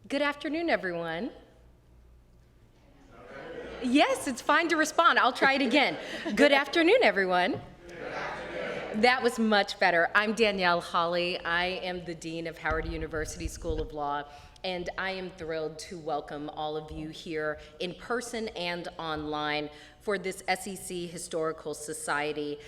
Good afternoon, everyone. Yes, it's fine to respond. I'll try it again. Good afternoon, everyone. Good afternoon. That was much better. I'm Danielle Hawley. I am the Dean of Howard University School of Law, and I am thrilled to welcome all of you here in person and online for this SEC Historical Society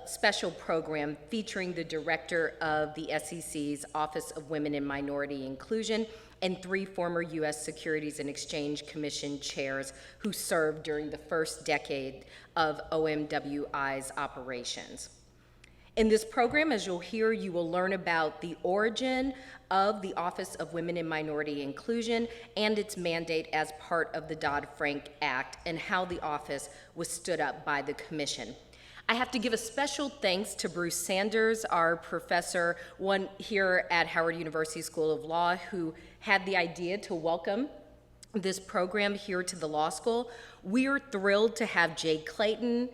special program featuring the director of the SEC's Office of Women and Minority Inclusion and 3 former U.S. Securities and Exchange Commission chairs who served during the first decade of OMWI's operations. In this program, as you'll hear, you will learn about the origin of the Office of Women and Minority Inclusion and its mandate as part of the Dodd-Frank Act and how the office was stood up by the Commission. I have to give a special thanks to Bruce Sanders, our professor, one here at Howard University School of Law, who had the idea to welcome this program here to the law school. We are thrilled to have Jay Clayton,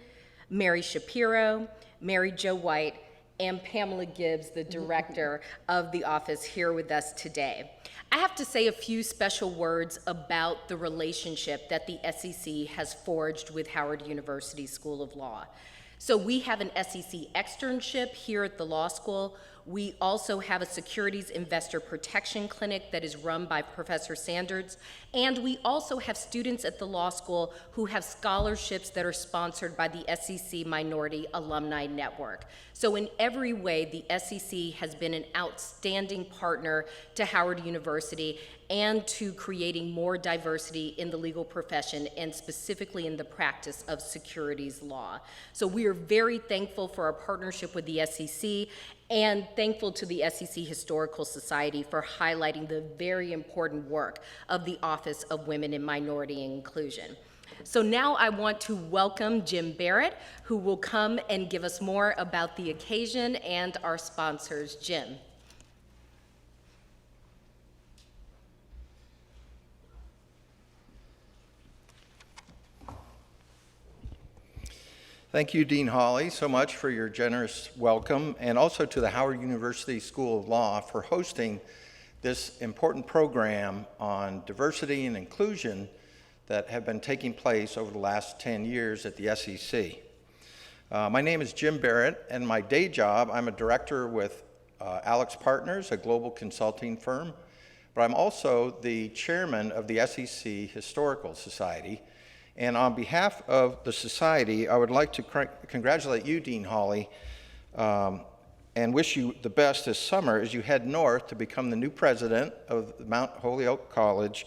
Mary Shapiro, Mary Jo White, and Pamela Gibbs, the director of the office, here with us today. I have to say a few special words about the relationship that the SEC has forged with Howard University School of Law. So we have an SEC externship here at the law school. We also have a securities investor protection clinic that is run by Professor Sanders. And we also have students at the law school who have scholarships that are sponsored by the SEC Minority Alumni Network. So in every way, the SEC has been an outstanding partner to Howard University and to creating more diversity in the legal profession and specifically in the practice of securities law. So we are very thankful for our partnership with the SEC and thankful to the SEC Historical Society for highlighting the very important work of the Office of Women and Minority Inclusion. So now I want to welcome Jim Barrett, who will come and give us more about the occasion and our sponsors. Jim. Thank you, Dean Hawley, so much for your generous welcome, and also to the Howard University School of Law for hosting this important program on diversity and inclusion that have been taking place over the last 10 years at the SEC. My name is Jim Barrett, and my day job, I'm a director with Alex Partners, a global consulting firm, but I'm also the chairman of the SEC Historical Society. And on behalf of the Society, I would like to congratulate you, Dean Hawley, and wish you the best this summer as you head north to become the new president of Mount Holyoke College,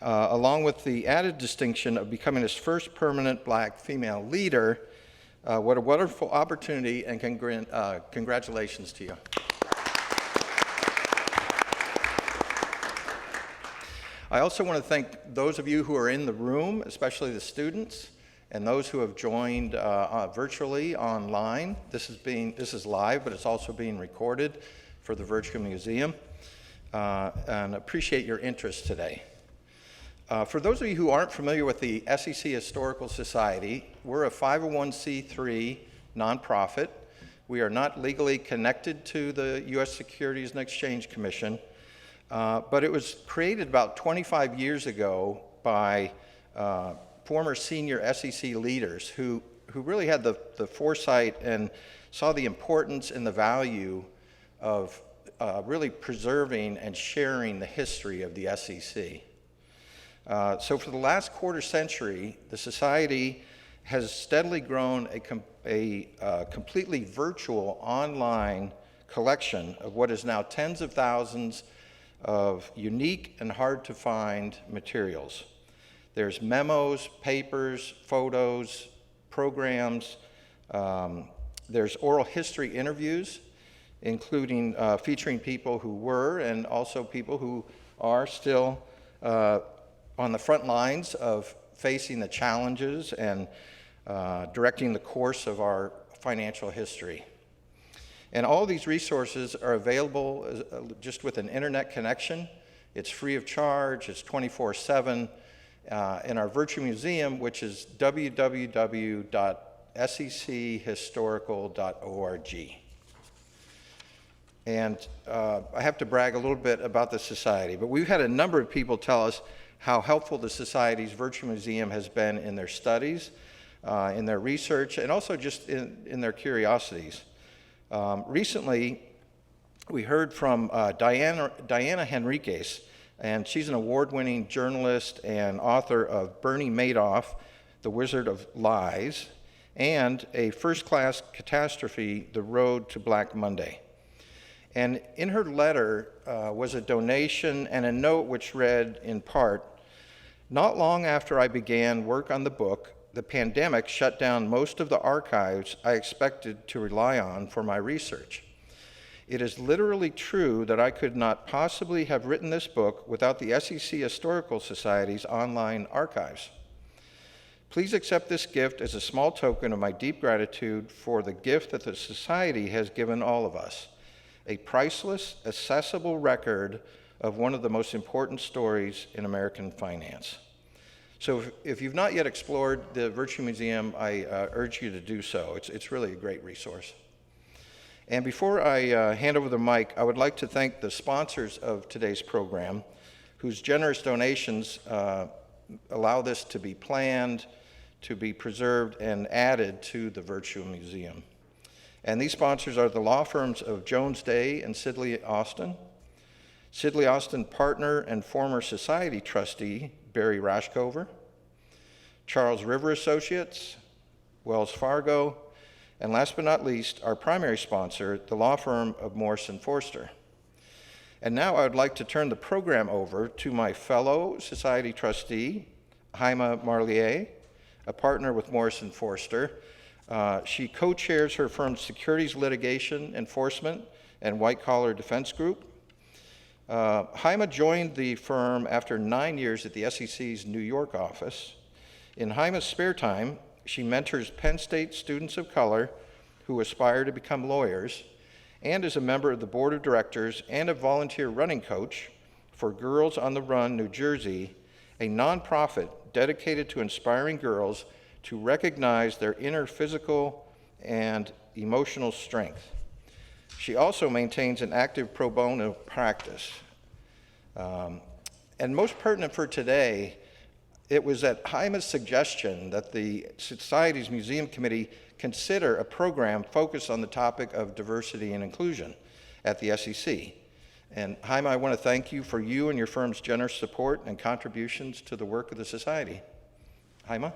along with the added distinction of becoming its first permanent Black female leader. What a wonderful opportunity, and congratulations to you. I also want to thank those of you who are in the room, especially the students, and those who have joined virtually online. This is live, but it's also being recorded for the Virtual Museum, and appreciate your interest today. For those of you who aren't familiar with the SEC Historical Society, we're a 501c3 nonprofit. We are not legally connected to the U.S. Securities and Exchange Commission, but it was created about 25 years ago by former senior SEC leaders who really had the foresight and saw the importance and the value of really preserving and sharing the history of the SEC. So for the last quarter century, the Society has steadily grown a completely virtual online collection of what is now tens of thousands of unique and hard to find materials. There's memos, papers, photos, programs. There's oral history interviews, including featuring people who were and also people who are still on the front lines of facing the challenges and directing the course of our financial history. And all these resources are available just with an internet connection. It's free of charge, it's 24/7, in our virtual museum, which is www.sechistorical.org. And I have to brag a little bit about the Society, but we've had a number of people tell us how helpful the Society's virtual museum has been in their studies, in their research, and also just in their curiosities. Recently, we heard from Diana Henriquez, and she's an award-winning journalist and author of Bernie Madoff, The Wizard of Lies, and a first-class catastrophe, The Road to Black Monday. And in her letter was a donation and a note which read, in part, "Not long after I began work on the book, the pandemic shut down most of the archives I expected to rely on for my research. It is literally true that I could not possibly have written this book without the SEC Historical Society's online archives. Please accept this gift as a small token of my deep gratitude for the gift that the Society has given all of us, a priceless, accessible record of one of the most important stories in American finance." So if you've not yet explored the Virtue Museum, I urge you to do so. It's really a great resource. And before I hand over the mic, I would like to thank the sponsors of today's program, whose generous donations allow this to be planned, to be preserved, and added to the Virtue Museum. And these sponsors are the law firms of Jones Day and Sidley Austin partner and former Society trustee Barry Rashcover, Charles River Associates, Wells Fargo, and last but not least, our primary sponsor, the law firm of Morrison Foerster. And now I would like to turn the program over to my fellow Society trustee, Haima Marlier, a partner with Morrison Foerster. She co-chairs her firm's Securities Litigation Enforcement and White Collar Defense Group. Haima joined the firm after 9 years at the SEC's New York office. In Haima's spare time, she mentors Penn State students of color who aspire to become lawyers, and is a member of the board of directors and a volunteer running coach for Girls on the Run New Jersey, a nonprofit dedicated to inspiring girls to recognize their inner physical and emotional strength. She also maintains an active pro bono practice. And most pertinent for today, it was at Haima's suggestion that the Society's Museum Committee consider a program focused on the topic of diversity and inclusion at the SEC. And Haima, I want to thank you for you and your firm's generous support and contributions to the work of the Society. Haima?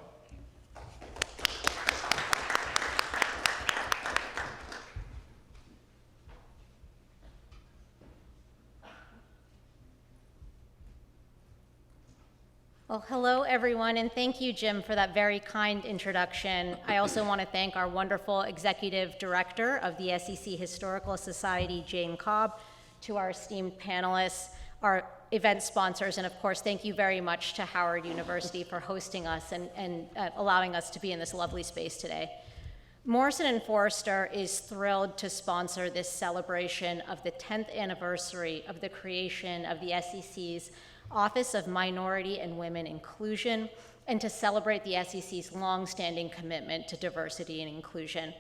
Well, hello, everyone, and thank you, Jim, for that very kind introduction. I also want to thank our wonderful executive director of the SEC Historical Society, Jane Cobb, to our esteemed panelists, our event sponsors, and of course, thank you very much to Howard University for hosting us and allowing us to be in this lovely space today. Morrison & Foerster is thrilled to sponsor this celebration of the 10th anniversary of the creation of the SEC's Office of Minority and Women Inclusion, and to celebrate the SEC's longstanding commitment to diversity and inclusion.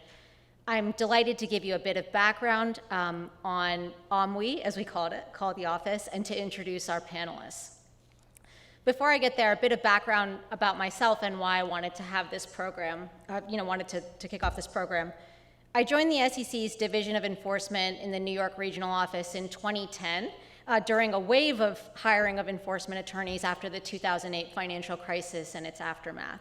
I'm delighted to give you a bit of background on OMWI, as we call the office, and to introduce our panelists. Before I get there, a bit of background about myself and why I wanted to have this program, wanted to kick off this program. I joined the SEC's Division of Enforcement in the New York Regional Office in 2010, during a wave of hiring of enforcement attorneys after the 2008 financial crisis and its aftermath.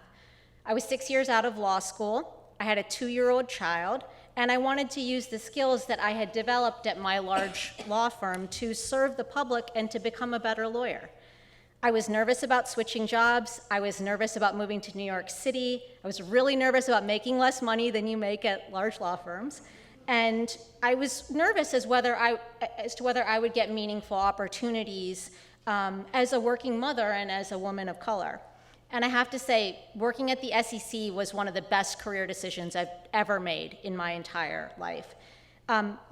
I was 6 years out of law school, I had a 2-year-old child, and I wanted to use the skills that I had developed at my large law firm to serve the public and to become a better lawyer. I was nervous about switching jobs, I was nervous about moving to New York City, I was really nervous about making less money than you make at large law firms. And I was nervous as to whether I would get meaningful opportunities as a working mother and as a woman of color. And I have to say, working at the SEC was one of the best career decisions I've ever made in my entire life.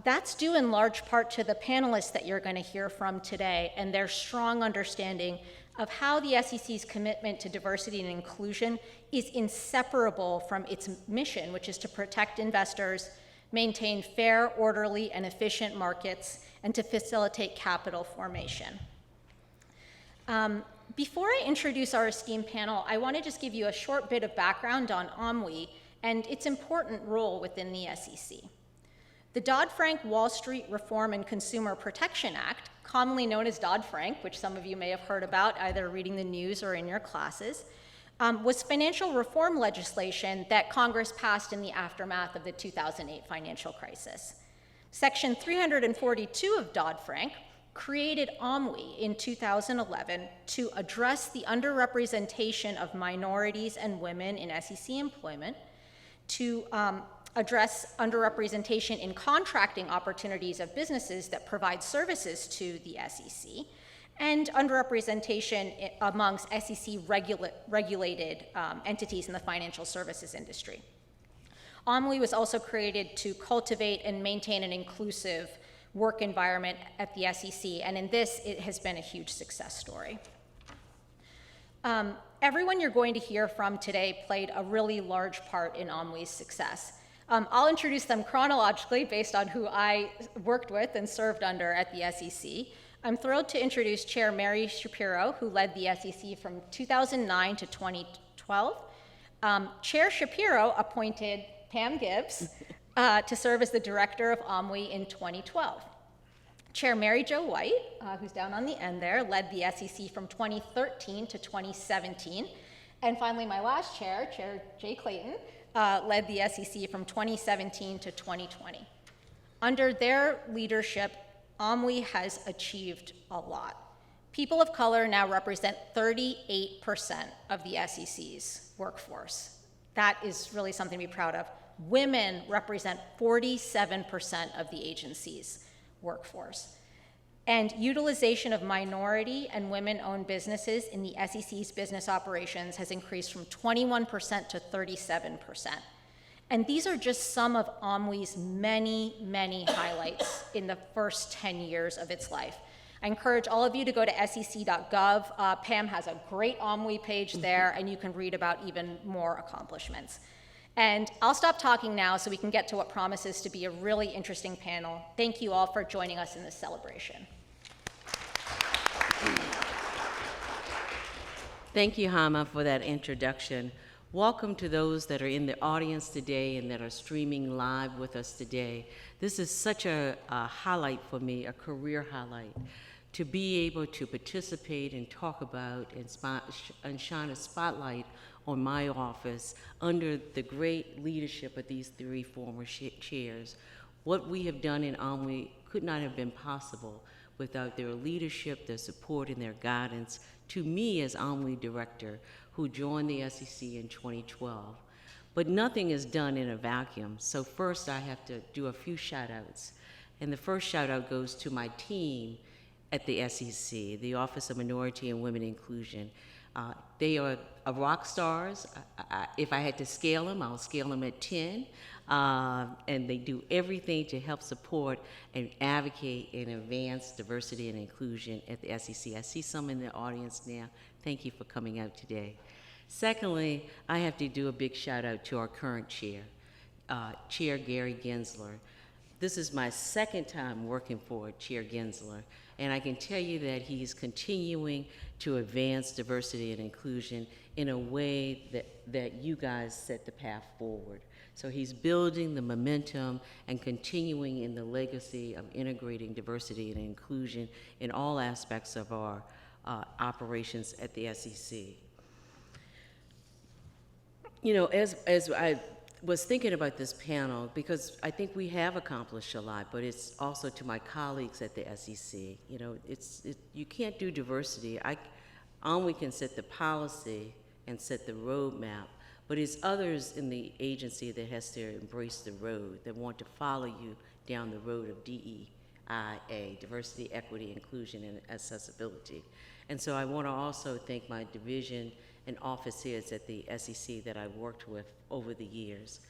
That's due in large part to the panelists that you're going to hear from today and their strong understanding of how the SEC's commitment to diversity and inclusion is inseparable from its mission, which is to protect investors, maintain fair, orderly, and efficient markets, and to facilitate capital formation. Before I introduce our esteemed panel, I want to just give you a short bit of background on OMWI and its important role within the SEC. The Dodd-Frank Wall Street Reform and Consumer Protection Act, commonly known as Dodd-Frank, which some of you may have heard about either reading the news or in your classes, was financial reform legislation that Congress passed in the aftermath of the 2008 financial crisis. Section 342 of Dodd-Frank created OMWI in 2011 to address the underrepresentation of minorities and women in SEC employment, to address underrepresentation in contracting opportunities of businesses that provide services to the SEC, and underrepresentation amongst SEC regulated entities in the financial services industry. OMWI was also created to cultivate and maintain an inclusive work environment at the SEC, and in this, it has been a huge success story. Everyone you're going to hear from today played a really large part in OMWI's success. I'll introduce them chronologically based on who I worked with and served under at the SEC. I'm thrilled to introduce Chair Mary Shapiro, who led the SEC from 2009 to 2012. Chair Shapiro appointed Pam Gibbs to serve as the director of OMWI in 2012. Chair Mary Jo White, who's down on the end there, led the SEC from 2013 to 2017. And finally, my last chair, Chair Jay Clayton, led the SEC from 2017 to 2020. Under their leadership, OMWI has achieved a lot. People of color now represent 38% of the SEC's workforce. That is really something to be proud of. Women represent 47% of the agency's workforce. And utilization of minority and women-owned businesses in the SEC's business operations has increased from 21% to 37%. And these are just some of OMWI's many, many highlights in the first 10 years of its life. I encourage all of you to go to sec.gov. Pam has a great OMWI page there, and you can read about even more accomplishments. And I'll stop talking now so we can get to what promises to be a really interesting panel. Thank you all for joining us in this celebration. Thank you, Hama, for that introduction. Welcome to those that are in the audience today and that are streaming live with us today. This is such a highlight for me, a career highlight, to be able to participate and talk about and shine a spotlight on my office under the great leadership of these three former chairs. What we have done in OMWI could not have been possible without their leadership, their support, and their guidance to me as OMWI director, who joined the SEC in 2012. But nothing is done in a vacuum, so first I have to do a few shout-outs. And the first shout-out goes to my team at the SEC, the Office of Minority and Women Inclusion. They are rock stars. If I had to scale them, I'll scale them at 10. And they do everything to help support and advocate and advance diversity and inclusion at the SEC. I see some in the audience now. Thank you for coming out today. Secondly, I have to do a big shout out to our current chair, Chair Gary Gensler. This is my second time working for Chair Gensler, and I can tell you that he's continuing to advance diversity and inclusion in a way that you guys set the path forward. So he's building the momentum and continuing in the legacy of integrating diversity and inclusion in all aspects of our operations at the SEC. You know, as I was thinking about this panel, because I think we have accomplished a lot, but it's also to my colleagues at the SEC. You know, you can't do diversity. OMWI can set the policy and set the roadmap, but it's others in the agency that has to embrace the road, that want to follow you down the road of DEIA, diversity, equity, inclusion, and accessibility. And so I want to also thank my division and office heads at the SEC that I've worked with over the years.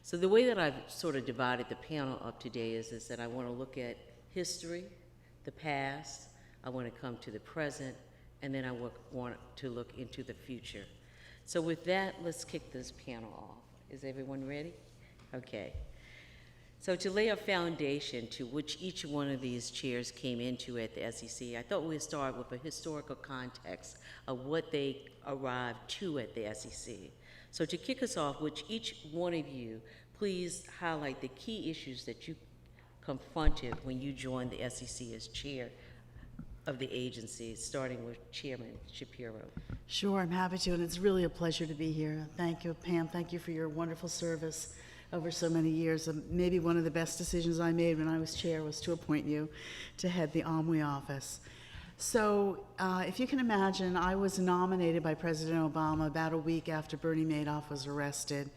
So the way that I've sort of divided the panel up today is that I want to look at history, the past, I want to come to the present, and then I want to look into the future. So with that, let's kick this panel off. Is everyone ready? Okay. So to lay a foundation to which each one of these chairs came into at the SEC, I thought we'd start with a historical context of what they arrived to at the SEC. So to kick us off, would each one of you please highlight the key issues that you confronted when you joined the SEC as chair of the agency, starting with Chairman Shapiro. Sure, I'm happy to, and it's really a pleasure to be here. Thank you, Pam. Thank you for your wonderful service over so many years. Maybe one of the best decisions I made when I was chair was to appoint you to head the OMWI office. So if you can imagine, I was nominated by President Obama about a week after Bernie Madoff was arrested.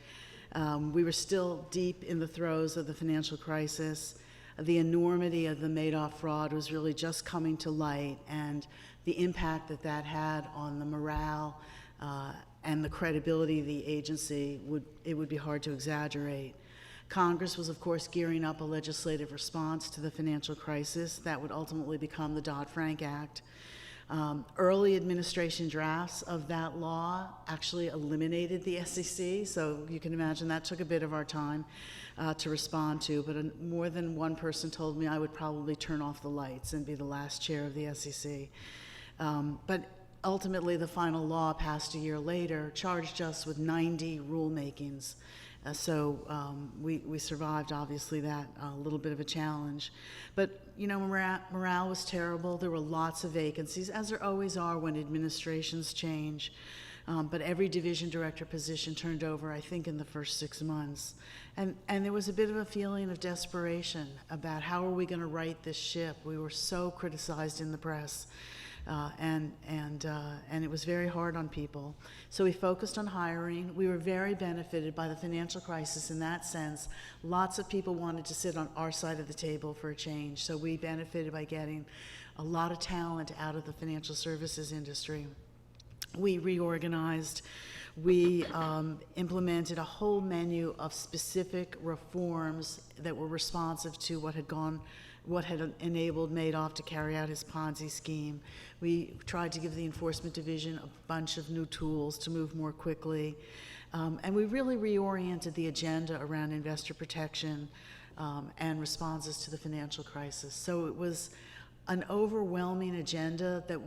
We were still deep in the throes of the financial crisis. The enormity of the Madoff fraud was really just coming to light, and the impact that that had on the morale and the credibility of the agency would be hard to exaggerate. Congress was, of course, gearing up a legislative response to the financial crisis that would ultimately become the Dodd-Frank Act. Early administration drafts of that law actually eliminated the SEC, so you can imagine that took a bit of our time to respond to, but more than one person told me I would probably turn off the lights and be the last chair of the SEC. But ultimately, the final law passed a year later charged us with 90 rulemakings. So we survived, obviously, that little bit of a challenge. But, you know, morale was terrible. There were lots of vacancies, as there always are when administrations change. But every division director position turned over, I think, in the first 6 months. And there was a bit of a feeling of desperation about how are we going to right this ship. We were so criticized in the press. And it was very hard on people. So we focused on hiring. We were very benefited by the financial crisis in that sense. Lots of people wanted to sit on our side of the table for a change. So we benefited by getting a lot of talent out of the financial services industry. We reorganized. We implemented a whole menu of specific reforms that were responsive to what had enabled Madoff to carry out his Ponzi scheme. We tried to give the Enforcement Division a bunch of new tools to move more quickly. And we really reoriented the agenda around investor protection and responses to the financial crisis. So it was an overwhelming agenda that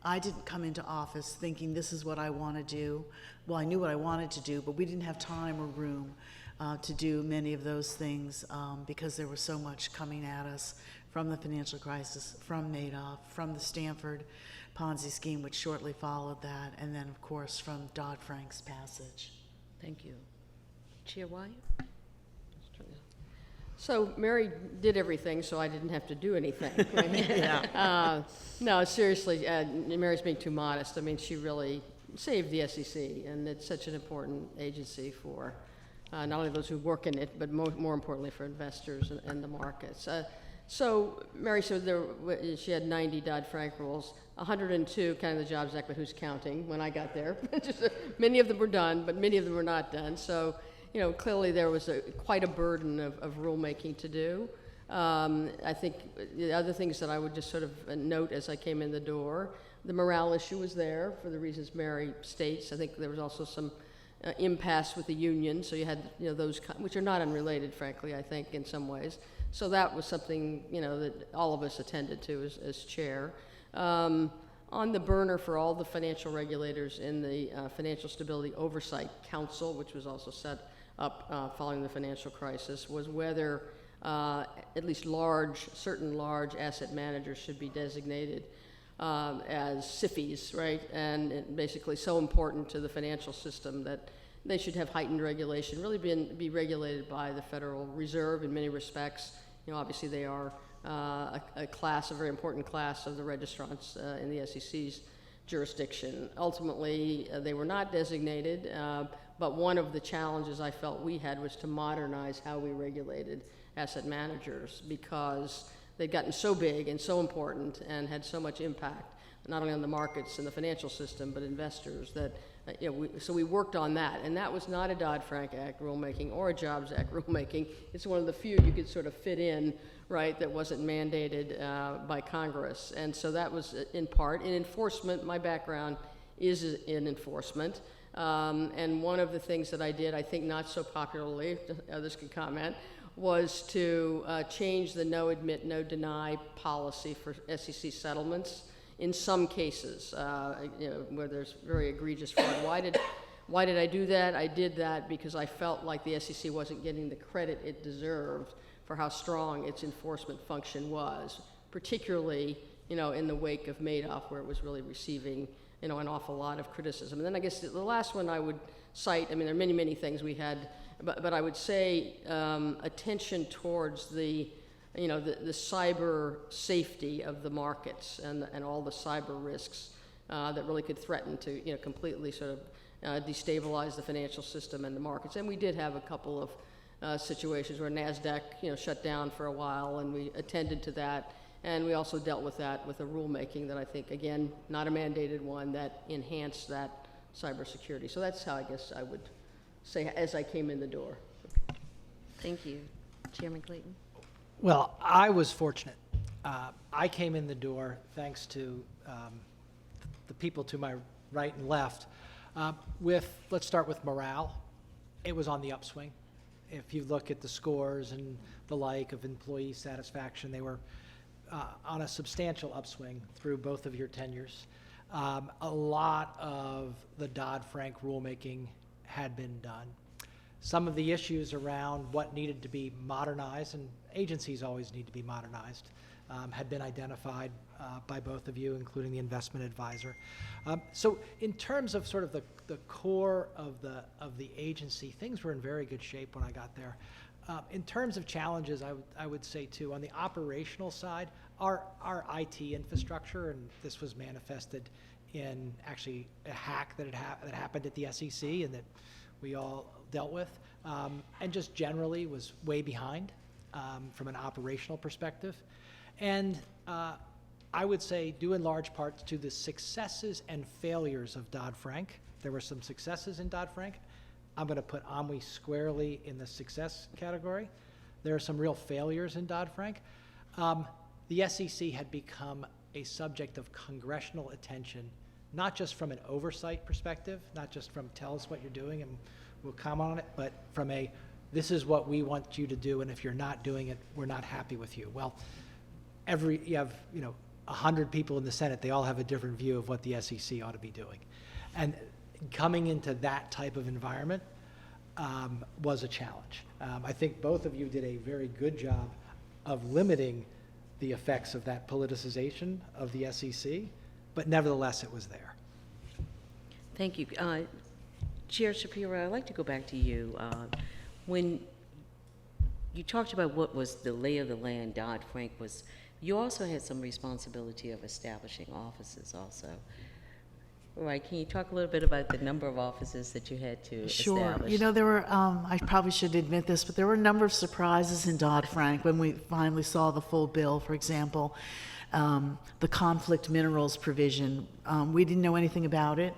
I didn't come into office thinking this is what I want to do. Well, I knew what I wanted to do, but we didn't have time or room to do many of those things because there was so much coming at us from the financial crisis, from Madoff, from the Stanford Ponzi scheme, which shortly followed that, and then, of course, from Dodd-Frank's passage. Thank you. Chair Wyatt? So Mary did everything, so I didn't have to do anything. Right? No, seriously, Mary's being too modest. I mean, she really saved the SEC, and it's such an important agency for not only those who work in it, but more importantly for investors and the markets. So Mary said she had 90 Dodd-Frank rules, 102 kind of the Jobs Act, but who's counting when I got there? Many of them were done, but many of them were not done. So, you know, clearly there was quite a burden of rulemaking to do. I think the other things that I would just sort of note as I came in the door, the morale issue was there for the reasons Mary states. I think there was also some impasse with the union, so you had, you know, those, which are not unrelated, frankly, I think, in some ways. So that was something, you know, that all of us attended to as chair. On the burner for all the financial regulators in the Financial Stability Oversight Council, which was also set up following the financial crisis, was whether at least certain large asset managers should be designated as SIFIs, right? And basically so important to the financial system that they should have heightened regulation, really be regulated by the Federal Reserve in many respects. You know, obviously they are a very important class of the registrants in the SEC's jurisdiction. Ultimately, they were not designated, but one of the challenges I felt we had was to modernize how we regulated asset managers, because they'd gotten so big and so important and had so much impact, not only on the markets and the financial system, but investors, that so we worked on that. And that was not a Dodd-Frank Act rulemaking or a Jobs Act rulemaking. It's one of the few you could sort of fit in, right, that wasn't mandated by Congress. And so that was in part. In enforcement, my background is in enforcement. And one of the things that I did, I think not so popularly, others can comment, was to change the no admit, no deny policy for SEC settlements in some cases, where there's very egregious fraud. Why did I do that? I did that because I felt like the SEC wasn't getting the credit it deserved for how strong its enforcement function was, particularly, in the wake of Madoff, where it was really receiving, an awful lot of criticism. And then I guess the last one I would cite, there are many, many things we had, but I would say attention towards the cyber safety of the markets and all the cyber risks that really could threaten to, completely sort of destabilize the financial system and the markets. And we did have a couple of situations where NASDAQ, shut down for a while, and we attended to that. And we also dealt with that with a rulemaking that I think, again, not a mandated one, that enhanced that cybersecurity. So that's how I guess I would say as I came in the door. Thank you. Chairman Clayton? Well, I was fortunate. I came in the door thanks to the people to my right and left let's start with morale. It was on the upswing. If you look at the scores and the like of employee satisfaction, they were on a substantial upswing through both of your tenures. A lot of the Dodd-Frank rulemaking had been done. Some of the issues around what needed to be modernized, and agencies always need to be modernized, had been identified by both of you, including the investment advisor. So in terms of sort of the core of the agency, things were in very good shape when I got there. In terms of challenges, I would say too, on the operational side, our IT infrastructure, and this was manifested in actually a hack that happened at the SEC and that we all dealt with, and just generally was way behind from an operational perspective. And I would say due in large part to the successes and failures of Dodd-Frank. There were some successes in Dodd-Frank. I'm going to put OMWI squarely in the success category. There are some real failures in Dodd-Frank. The SEC had become a subject of congressional attention, not just from an oversight perspective, not just from tell us what you're doing and we'll comment on it, but from a this is what we want you to do, and if you're not doing it, we're not happy with you. Well, you have 100 people in the Senate, they all have a different view of what the SEC ought to be doing. And coming into that type of environment was a challenge. I think both of you did a very good job of limiting the effects of that politicization of the SEC, but nevertheless it was there. Thank you. Chair Shapiro, I'd like to go back to you. When you talked about what was the lay of the land, Dodd-Frank was, you also had some responsibility of establishing offices also. Right, can you talk a little bit about the number of offices that you had to establish? Sure. There were, I probably should admit this, but there were a number of surprises in Dodd-Frank when we finally saw the full bill. For example, the conflict minerals provision. We didn't know anything about it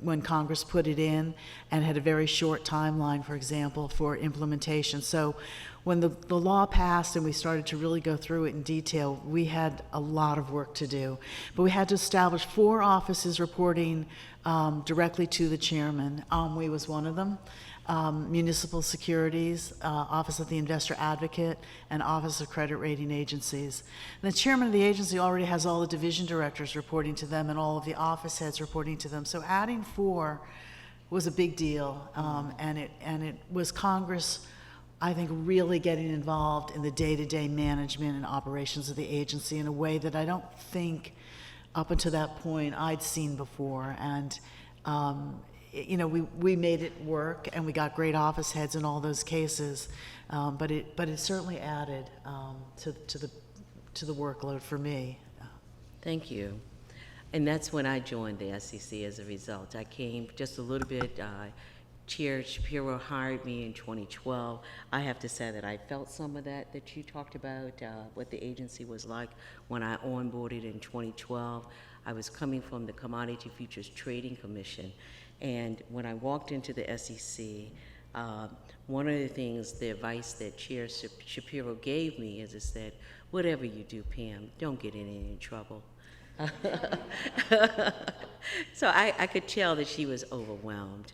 when Congress put it in, and had a very short timeline, for example, for implementation. So when the law passed and we started to really go through it in detail, we had a lot of work to do. But we had to establish 4 offices reporting directly to the chairman. OMWI was one of them. Municipal Securities, Office of the Investor Advocate, and Office of Credit Rating Agencies. And the chairman of the agency already has all the division directors reporting to them and all of the office heads reporting to them. So adding 4 was a big deal, and it was Congress, I think, really getting involved in the day-to-day management and operations of the agency in a way that I don't think up until that point I'd seen before. And we made it work, and we got great office heads in all those cases, but it certainly added to the workload for me. Thank you. And that's when I joined the SEC as a result. I came just a little bit, Chair Shapiro hired me in 2012. I have to say that I felt some of that you talked about, what the agency was like when I onboarded in 2012. I was coming from the Commodity Futures Trading Commission, and when I walked into the SEC, one of the things, the advice that Chair Shapiro gave me is that whatever you do, Pam, don't get in any trouble. So I could tell that she was overwhelmed.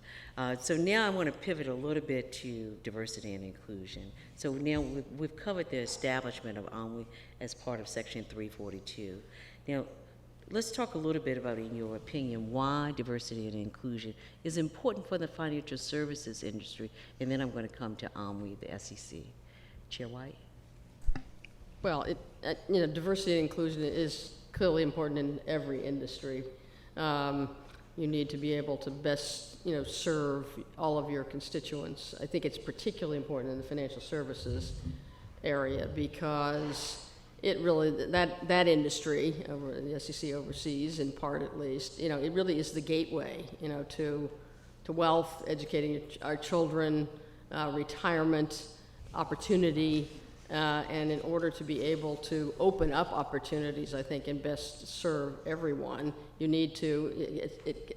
So now I want to pivot a little bit to diversity and inclusion. So now we've covered the establishment of OMWI as part of Section 342. Now, let's talk a little bit about, in your opinion, why diversity and inclusion is important for the financial services industry, and then I'm going to come to OMWI, the SEC. Chair White? Well, diversity and inclusion is clearly important in every industry. You need to be able to best, serve all of your constituents. I think it's particularly important in the financial services area because it really, that industry, the SEC oversees, in part at least, it really is the gateway, to wealth, educating our children, retirement, opportunity, and in order to be able to open up opportunities, I think, and best serve everyone, you need to,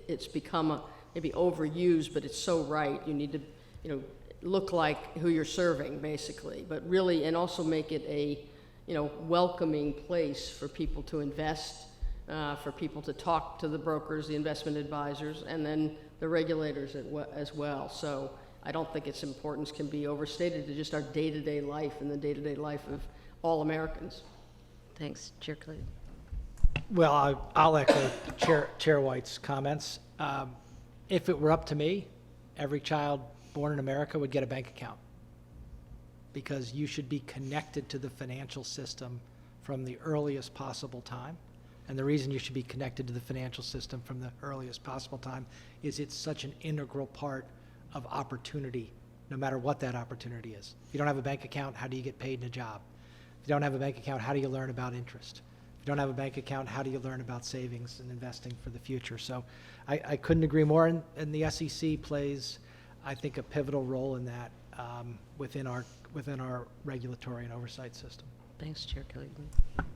it's become maybe overused, but it's so right. You need to, look like who you're serving, basically, but really, and also make it a, welcoming place for people to invest, for people to talk to the brokers, the investment advisors, and then the regulators as well. So I don't think its importance can be overstated to just our day-to-day life and the day-to-day life of all Americans. Thanks. Chair Clayton. Well, I'll echo Chair White's comments. If it were up to me, every child born in America would get a bank account, because you should be connected to the financial system from the earliest possible time. And the reason you should be connected to the financial system from the earliest possible time is it's such an integral part of opportunity, no matter what that opportunity is. If you don't have a bank account, how do you get paid in a job? If you don't have a bank account, how do you learn about interest? If you don't have a bank account, how do you learn about savings and investing for the future? So I couldn't agree more, and the SEC plays, I think, a pivotal role in that within our regulatory and oversight system. Thanks, Chair Clayton.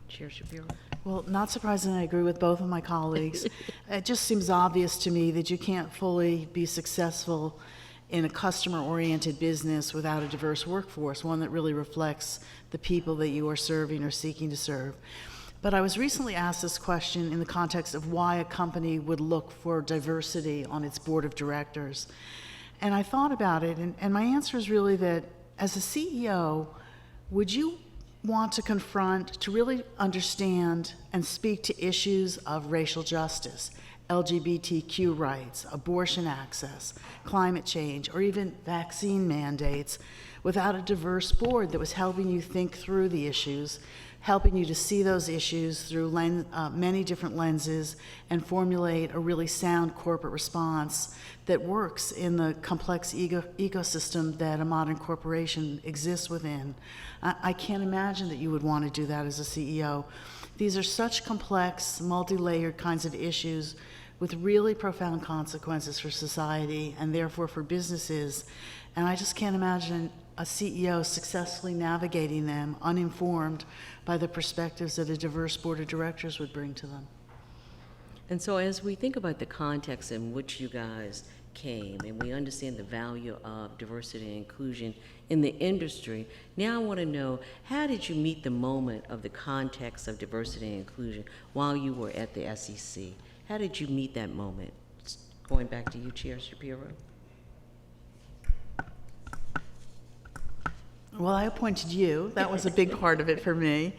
Chair Shapiro. Well, not surprisingly, I agree with both of my colleagues. It just seems obvious to me that you can't fully be successful in a customer-oriented business without a diverse workforce, one that really reflects the people that you are serving or seeking to serve. But I was recently asked this question in the context of why a company would look for diversity on its board of directors. And I thought about it, and my answer is really that as a CEO, would you want to confront, to really understand and speak to issues of racial justice, LGBTQ rights, abortion access, climate change, or even vaccine mandates without a diverse board that was helping you think through the issues, helping you to see those issues through many different lenses and formulate a really sound corporate response that works in the complex ecosystem that a modern corporation exists within? I can't imagine that you would want to do that as a CEO. These are such complex, multi-layered kinds of issues with really profound consequences for society and therefore for businesses. And I just can't imagine a CEO successfully navigating them uninformed by the perspectives that a diverse board of directors would bring to them. And so as we think about the context in which you guys came, and we understand the value of diversity and inclusion in the industry, now I want to know, how did you meet the moment of the context of diversity and inclusion while you were at the SEC? How did you meet that moment? Going back to you, Chair Shapiro. Well, I appointed you. That was a big part of it for me.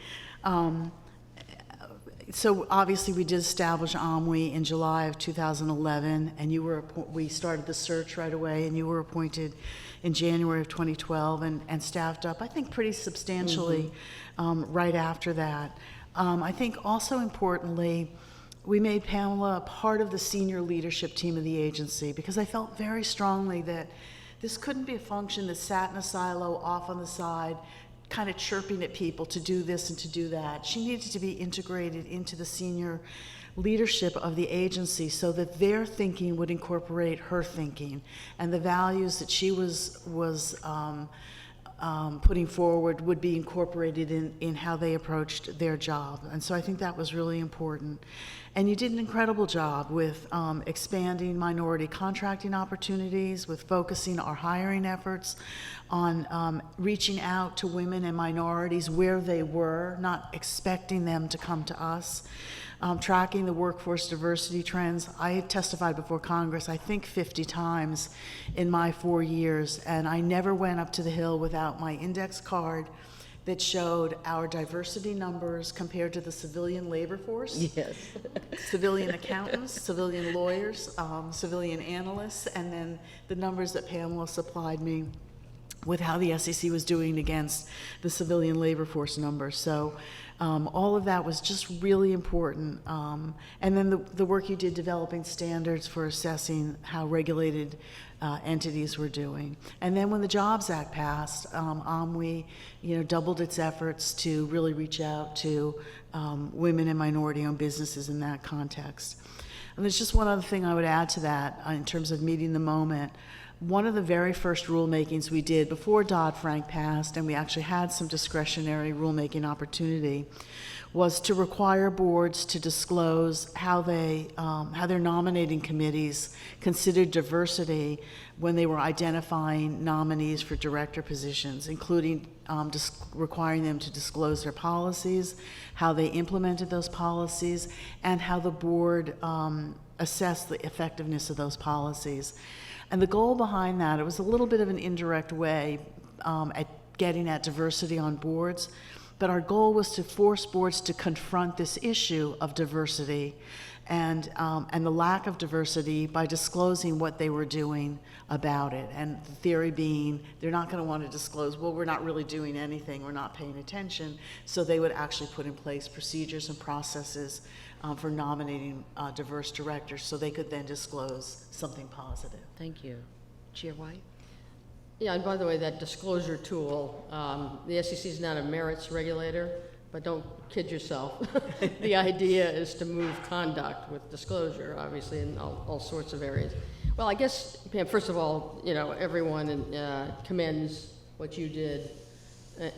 So obviously we did establish OMWI in July of 2011, and we started the search right away, and you were appointed in January of 2012 and staffed up, I think, pretty substantially right after that. I think also importantly, we made Pamela a part of the senior leadership team of the agency because I felt very strongly that this couldn't be a function that sat in a silo off on the side, kind of chirping at people to do this and to do that. She needed to be integrated into the senior leadership of the agency so that their thinking would incorporate her thinking, and the values that she was putting forward would be incorporated in how they approached their job. And so I think that was really important. And you did an incredible job with expanding minority contracting opportunities, with focusing our hiring efforts on reaching out to women and minorities where they were, not expecting them to come to us. tracking the workforce diversity trends. I testified before Congress, I think 50 times in my 4 years, and I never went up to the Hill without my index card that showed our diversity numbers compared to the civilian labor force. Yes. Civilian accountants, civilian lawyers, civilian analysts, and then the numbers that Pamela supplied me with how the SEC was doing against the civilian labor force numbers. So all of that was just really important. And then the work you did developing standards for assessing how regulated entities were doing. And then when the Jobs Act passed, OMWI, doubled its efforts to really reach out to women and minority-owned businesses in that context. And there's just one other thing I would add to that in terms of meeting the moment. One of the very first rulemakings we did before Dodd-Frank passed, and we actually had some discretionary rulemaking opportunity, was to require boards to disclose how their nominating committees considered diversity when they were identifying nominees for director positions, including requiring them to disclose their policies, how they implemented those policies, and how the board assessed the effectiveness of those policies. And the goal behind that, it was a little bit of an indirect way at getting at diversity on boards, but our goal was to force boards to confront this issue of diversity and the lack of diversity by disclosing what they were doing about it. And the theory being, they're not going to want to disclose, well, we're not really doing anything, we're not paying attention, so they would actually put in place procedures and processes for nominating diverse directors so they could then disclose something positive. Thank you. Chair White? Yeah, and by the way, that disclosure tool, the SEC is not a merits regulator, but don't kid yourself. The idea is to move conduct with disclosure, obviously, in all sorts of areas. Well, I guess, Pam, first of all, everyone commends what you did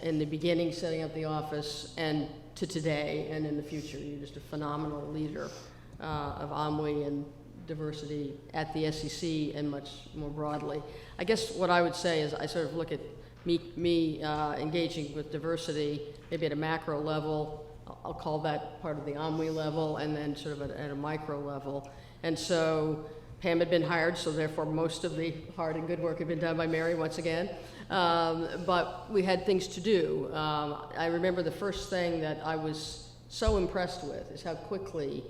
in the beginning, setting up the office, and to today and in the future. You're just a phenomenal leader of OMWI and diversity at the SEC and much more broadly. I guess what I would say is I sort of look at me engaging with diversity maybe at a macro level. I'll call that part of the OMWI level, and then sort of at a micro level. And so Pam had been hired, so therefore most of the hard and good work had been done by Mary once again. But we had things to do. I remember the first thing that I was so impressed with is how quickly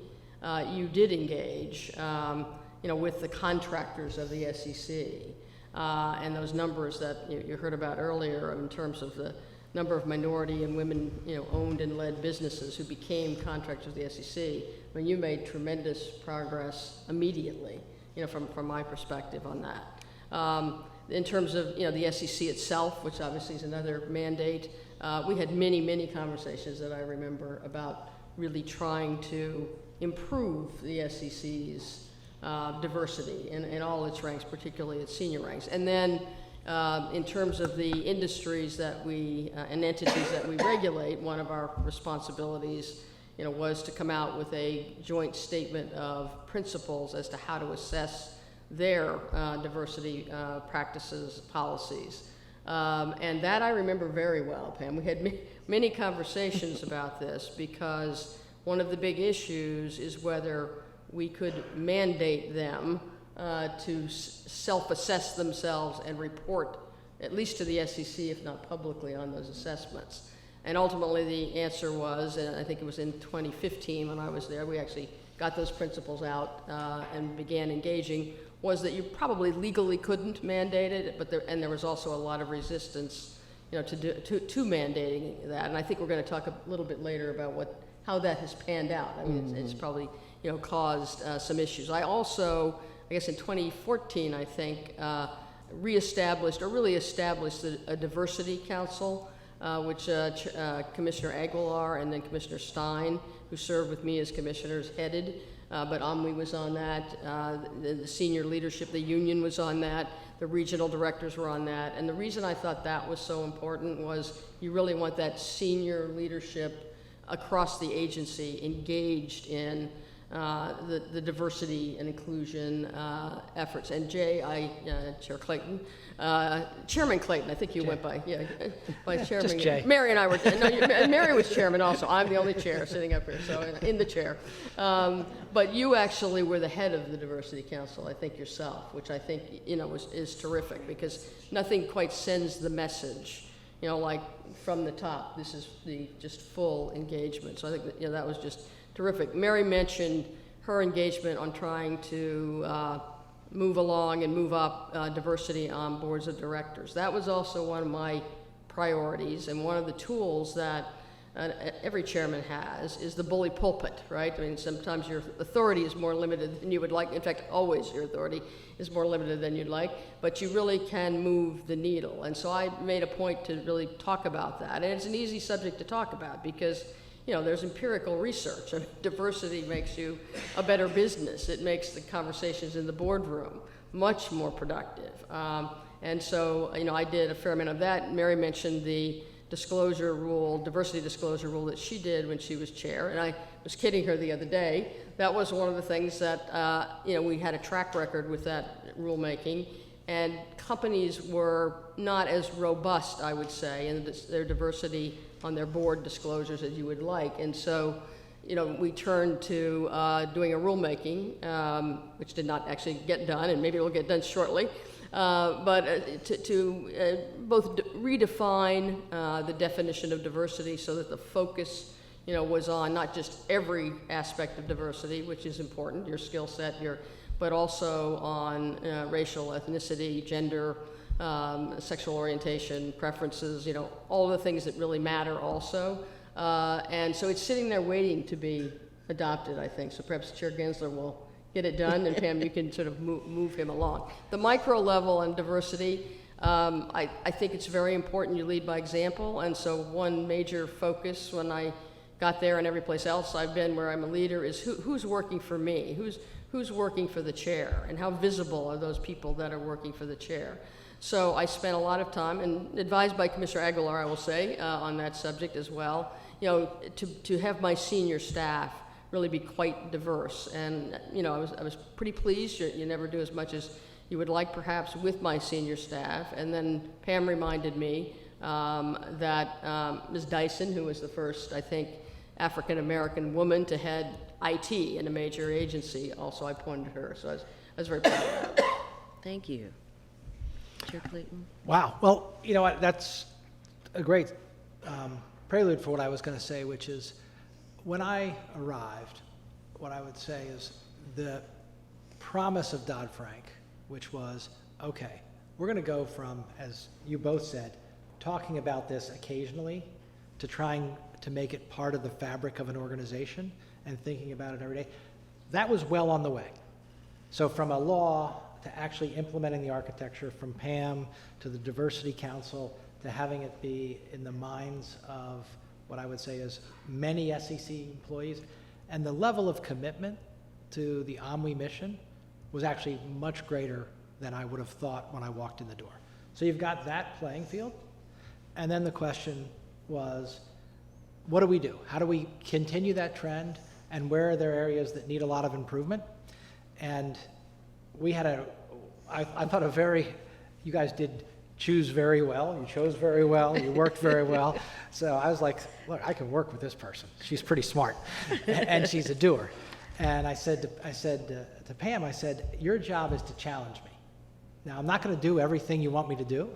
you did engage, with the contractors of the SEC. And those numbers that you heard about earlier in terms of the number of minority and women, owned and led businesses who became contractors of the SEC. I mean, you made tremendous progress immediately, from my perspective on that. In terms of, the SEC itself, which obviously is another mandate, we had many, many conversations that I remember about really trying to improve the SEC's diversity in all its ranks, particularly its senior ranks. And then in terms of the industries that and entities that we regulate, one of our responsibilities, was to come out with a joint statement of principles as to how to assess their diversity practices, policies. And that I remember very well, Pam. We had many conversations about this because one of the big issues is whether we could mandate them to self-assess themselves and report, at least to the SEC, if not publicly, on those assessments. And ultimately the answer was, and I think it was in 2015 when I was there, we actually got those principles out and began engaging, was that you probably legally couldn't mandate it, but there was also a lot of resistance, to mandating that. And I think we're going to talk a little bit later about how that has panned out. I mean, it's probably caused some issues. I also, I guess in 2014, I think, reestablished or really established a diversity council, which Commissioner Aguilar and then Commissioner Stein, who served with me as commissioners, headed. But OMWI was on that, the senior leadership, the union was on that, the regional directors were on that. And the reason I thought that was so important was you really want that senior leadership across the agency engaged in the diversity and inclusion efforts. And Jay, Chair Clayton, Chairman Clayton, I think you went by, by Chairman. Just Jay. Mary and I were, Mary was chairman also. I'm the only chair sitting up here, so in the chair. But you actually were the head of the Diversity Council, I think yourself, which I think, is terrific, because nothing quite sends the message, like from the top. This is the just full engagement. So I think that was just terrific. Mary mentioned her engagement on trying to move along and move up diversity on boards of directors. That was also one of my priorities, and one of the tools that every chairman has is the bully pulpit, right? I mean, sometimes your authority is more limited than you would like. In fact, always your authority is more limited than you'd like, but you really can move the needle. And so I made a point to really talk about that. And it's an easy subject to talk about because, there's empirical research. I mean, diversity makes you a better business. It makes the conversations in the boardroom much more productive. And so, I did a fair amount of that. Mary mentioned the disclosure rule, diversity disclosure rule that she did when she was chair, and I was kidding her the other day. That was one of the things that, we had a track record with that rulemaking, and companies were not as robust, I would say, in their diversity on their board disclosures as you would like. And so, we turned to doing a rulemaking, which did not actually get done, and maybe it will get done shortly, but to both redefine the definition of diversity so that the focus, was on not just every aspect of diversity, which is important, your skill set, but also on racial, ethnicity, gender, sexual orientation, preferences, all of the things that really matter also. And so it's sitting there waiting to be adopted, I think. So perhaps Chair Gensler will get it done, and Pam, you can sort of move him along. The micro level on diversity, I think it's very important you lead by example, and so one major focus when I got there and every place else I've been where I'm a leader is who's working for me, who's working for the chair, and how visible are those people that are working for the chair. So I spent a lot of time, and advised by Commissioner Aguilar, I will say, on that subject as well, to have my senior staff really be quite diverse. And, I was pretty pleased. You never do as much as you would like, perhaps, with my senior staff. And then Pam reminded me that Ms. Dyson, who was the first, I think, African-American woman to head IT in a major agency, also I pointed to her. So I was very proud of that. Thank you. Chair Clayton? Wow. Well, you know what? That's a great prelude for what I was going to say, which is when I arrived, what I would say is the promise of Dodd-Frank, which was, okay, we're going to go from, as you both said, talking about this occasionally to trying to make it part of the fabric of an organization and thinking about it every day. That was well on the way. So from a law to actually implementing the architecture, from Pam to the Diversity Council to having it be in the minds of what I would say is many SEC employees, and the level of commitment to the OMWI mission was actually much greater than I would have thought when I walked in the door. So you've got that playing field, and then the question was, what do we do? How do we continue that trend, and where are there areas that need a lot of improvement? And we had I thought you guys did choose very well, you chose very well, you worked very well. So I was like, look, I can work with this person. She's pretty smart, and she's a doer. And I said to Pam, I said, your job is to challenge me. Now, I'm not going to do everything you want me to do,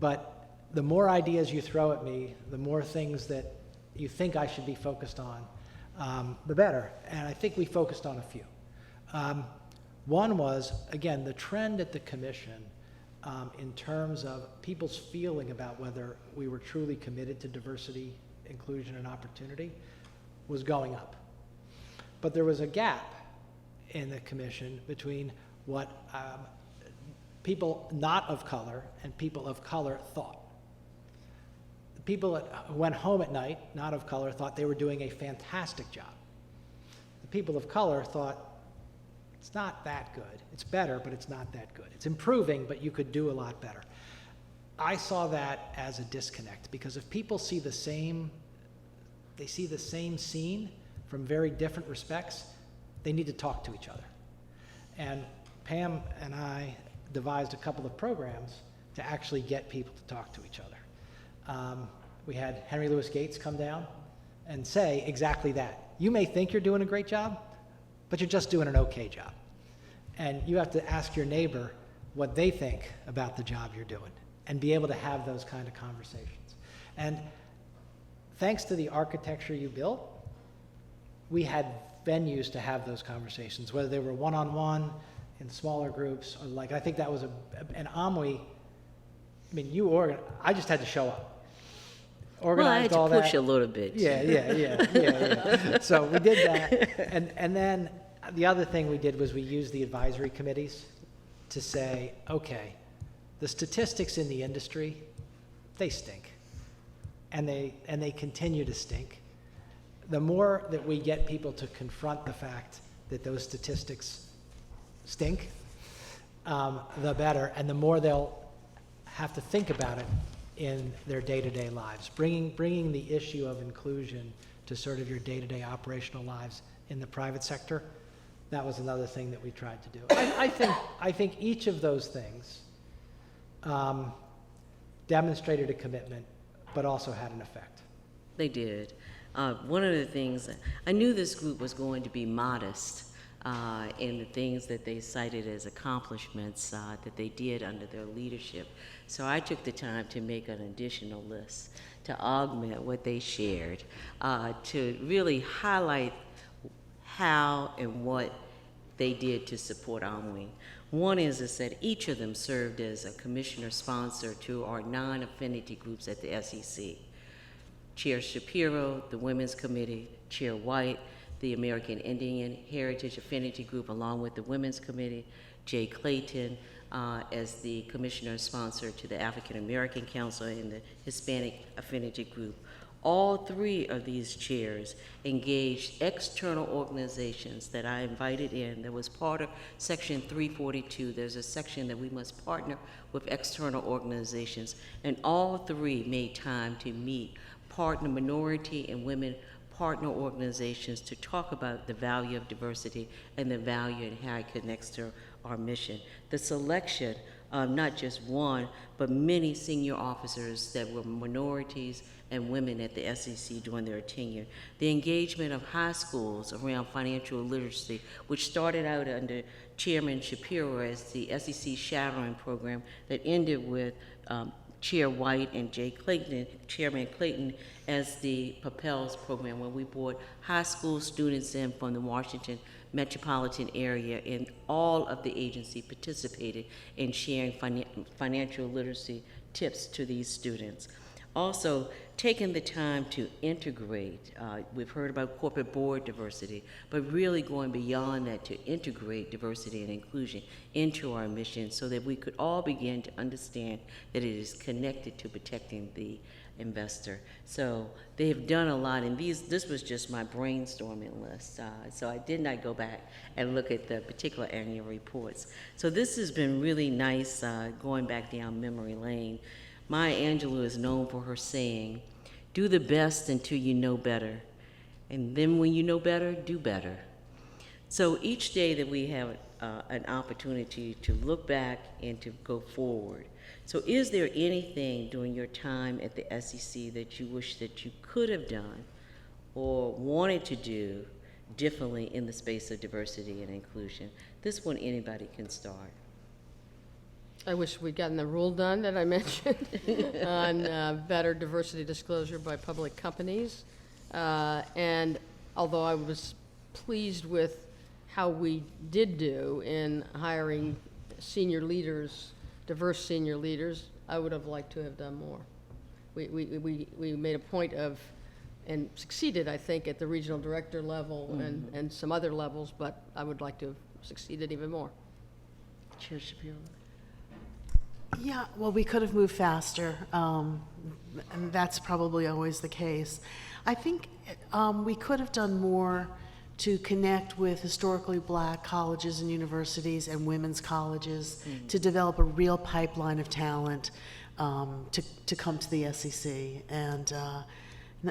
but the more ideas you throw at me, the more things that you think I should be focused on, the better. And I think we focused on a few. One was, again, the trend at the commission in terms of people's feeling about whether we were truly committed to diversity, inclusion, and opportunity was going up. But there was a gap in the commission between what people not of color and people of color thought. The people that went home at night, not of color, thought they were doing a fantastic job. The people of color thought, it's not that good. It's better, but it's not that good. It's improving, but you could do a lot better. I saw that as a disconnect, because if people see the same scene from very different respects, they need to talk to each other. And Pam and I devised a couple of programs to actually get people to talk to each other. We had Henry Louis Gates come down and say exactly that. You may think you're doing a great job, but you're just doing an okay job. And you have to ask your neighbor what they think about the job you're doing and be able to have those kind of conversations. And thanks to the architecture you built, we had venues to have those conversations, whether they were one-on-one, in smaller groups, or like, I think that was an OMWI, I mean, I just had to show up. Organized all that. Well, I had to push a little bit. Yeah. So we did that. And then the other thing we did was we used the advisory committees to say, okay, the statistics in the industry, they stink. And they continue to stink. The more that we get people to confront the fact that those statistics stink, the better, and the more they'll have to think about it in their day-to-day lives. Bringing the issue of inclusion to sort of your day-to-day operational lives in the private sector, that was another thing that we tried to do. I think each of those things demonstrated a commitment, but also had an effect. They did. One of the things, I knew this group was going to be modest in the things that they cited as accomplishments that they did under their leadership. So I took the time to make an additional list to augment what they shared, to really highlight how and what they did to support OMWI. One is that each of them served as a commissioner sponsor to our non-affinity groups at the SEC. Chair Shapiro, the Women's Committee, Chair White, the American Indian Heritage Affinity Group, along with the Women's Committee, Jay Clayton as the commissioner sponsor to the African American Council and the Hispanic Affinity Group. All three of these chairs engaged external organizations that I invited in. That was part of Section 342. There's a section that we must partner with external organizations, and all three made time to meet partner minority and women partner organizations to talk about the value of diversity and the value and how it connects to our mission. The selection of not just one, but many senior officers that were minorities and women at the SEC during their tenure. The engagement of high schools around financial literacy, which started out under Chairman Shapiro as the SEC shadowing program that ended with Chair White and Jay Clayton, Chairman Clayton, as the Propels program, where we brought high school students in from the Washington metropolitan area, and all of the agency participated in sharing financial literacy tips to these students. Also, taking the time to integrate, we've heard about corporate board diversity, but really going beyond that to integrate diversity and inclusion into our mission so that we could all begin to understand that it is connected to protecting the investor. So they have done a lot, and this was just my brainstorming list. So I did not go back and look at the particular annual reports. So this has been really nice going back down memory lane. Maya Angelou is known for her saying, "Do the best until you know better, and then when you know better, do better." So each day that we have an opportunity to look back and to go forward. So is there anything during your time at the SEC that you wish that you could have done or wanted to do differently in the space of diversity and inclusion? This one, anybody can start. I wish we'd gotten the rule done that I mentioned on better diversity disclosure by public companies. And although I was pleased with how we did do in hiring senior leaders, diverse senior leaders, I would have liked to have done more. We made a point of, and succeeded, I think, at the regional director level and some other levels, but I would like to have succeeded even more. Chair Shapiro. Yeah, well, we could have moved faster, and that's probably always the case. I think we could have done more to connect with historically black colleges and universities and women's colleges to develop a real pipeline of talent to come to the SEC. And,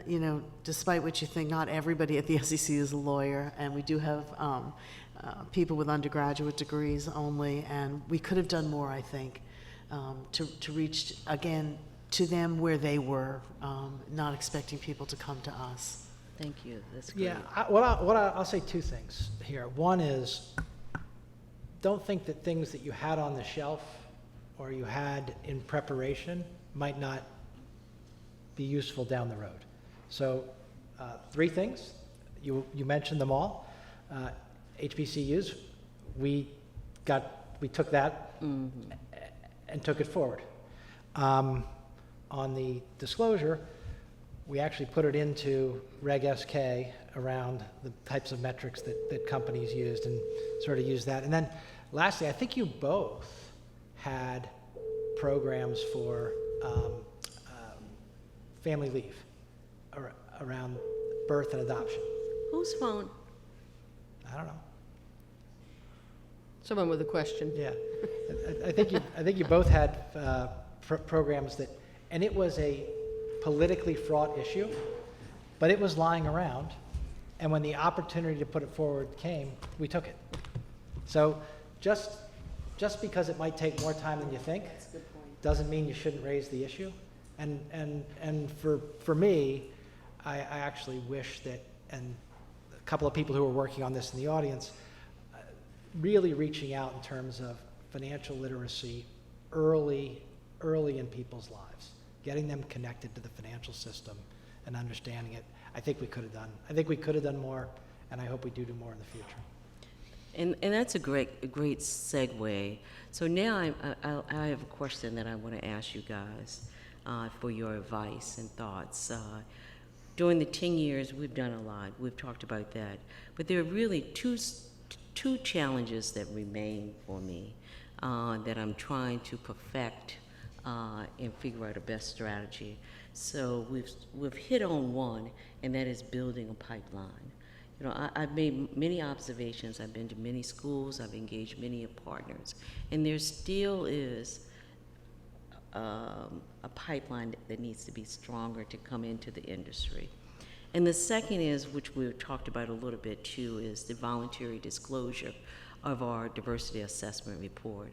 you know, despite what you think, not everybody at the SEC is a lawyer, and we do have people with undergraduate degrees only, and we could have done more, I think, to reach, again, to them where they were, not expecting people to come to us. Thank you. That's great. Yeah, I'll say two things here. One is, don't think that things that you had on the shelf or you had in preparation might not be useful down the road. So, three things. You mentioned them all. HBCUs, we took that and took it forward. On the disclosure, we actually put it into Reg SK around the types of metrics that companies used and sort of used that. And then lastly, I think you both had programs for family leave around birth and adoption. Whose phone? I don't know. Someone with a question. Yeah, I think you both had programs that, and it was a politically fraught issue, but it was lying around, and when the opportunity to put it forward came, we took it. So just because it might take more time than you think, doesn't mean you shouldn't raise the issue. And for me, I actually wish that, and a couple of people who are working on this in the audience, really reaching out in terms of financial literacy early in people's lives, getting them connected to the financial system and understanding it. I think we could have done more, and I hope we do more in the future. And that's a great segue. So now I have a question that I want to ask you guys for your advice and thoughts. During the 10 years, we've done a lot. We've talked about that. But there are really two challenges that remain for me that I'm trying to perfect and figure out a best strategy. So we've hit on one, and that is building a pipeline. You know, I've made many observations. I've been to many schools. I've engaged many partners, and there still is a pipeline that needs to be stronger to come into the industry. And the second is, which we've talked about a little bit too, is the voluntary disclosure of our diversity assessment report.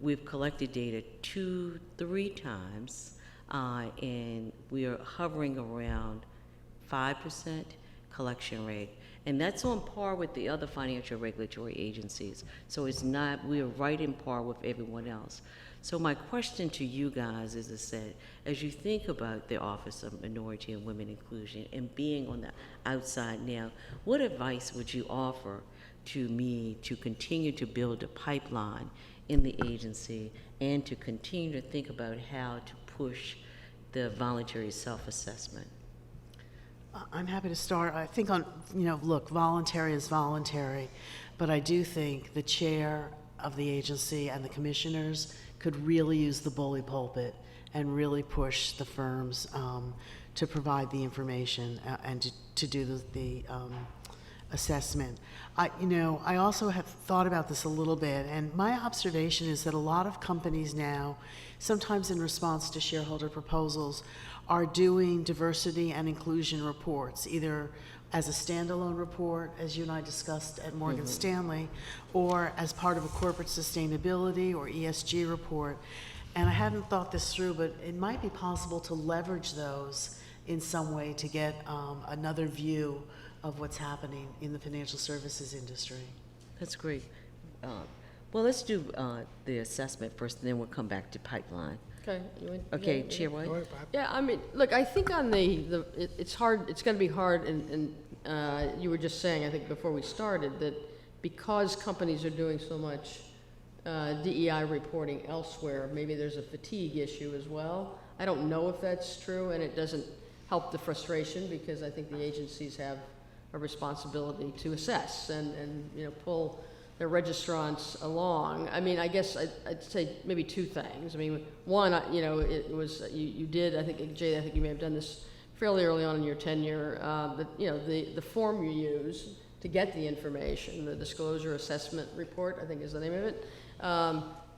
We've collected data 2-3 times, and we are hovering around 5% collection rate. And that's on par with the other financial regulatory agencies. So it's not, we are right in par with everyone else. So my question to you guys is that as you think about the Office of Minority and Women Inclusion and being on the outside now, what advice would you offer to me to continue to build a pipeline in the agency and to continue to think about how to push the voluntary self-assessment? I'm happy to start. I think look, voluntary is voluntary, but I do think the chair of the agency and the commissioners could really use the bully pulpit and really push the firms to provide the information and to do the assessment. I also have thought about this a little bit, and my observation is that a lot of companies now, sometimes in response to shareholder proposals, are doing diversity and inclusion reports, either as a standalone report, as you and I discussed at Morgan Stanley, or as part of a corporate sustainability or ESG report. And I hadn't thought this through, but it might be possible to leverage those in some way to get another view of what's happening in the financial services industry. That's great. Well, let's do the assessment first, and then we'll come back to pipeline. Okay. Okay, Chair White? Yeah, I mean, look, I think on it's hard, it's going to be hard, and you were just saying, I think before we started, that because companies are doing so much DEI reporting elsewhere, maybe there's a fatigue issue as well. I don't know if that's true, and it doesn't help the frustration, because I think the agencies have a responsibility to assess and pull their registrants along. I mean, I guess I'd say maybe two things. I mean, one, it was, you did, I think, Jay, I think you may have done this fairly early on in your tenure, the form you use to get the information, the disclosure assessment report, I think is the name of it,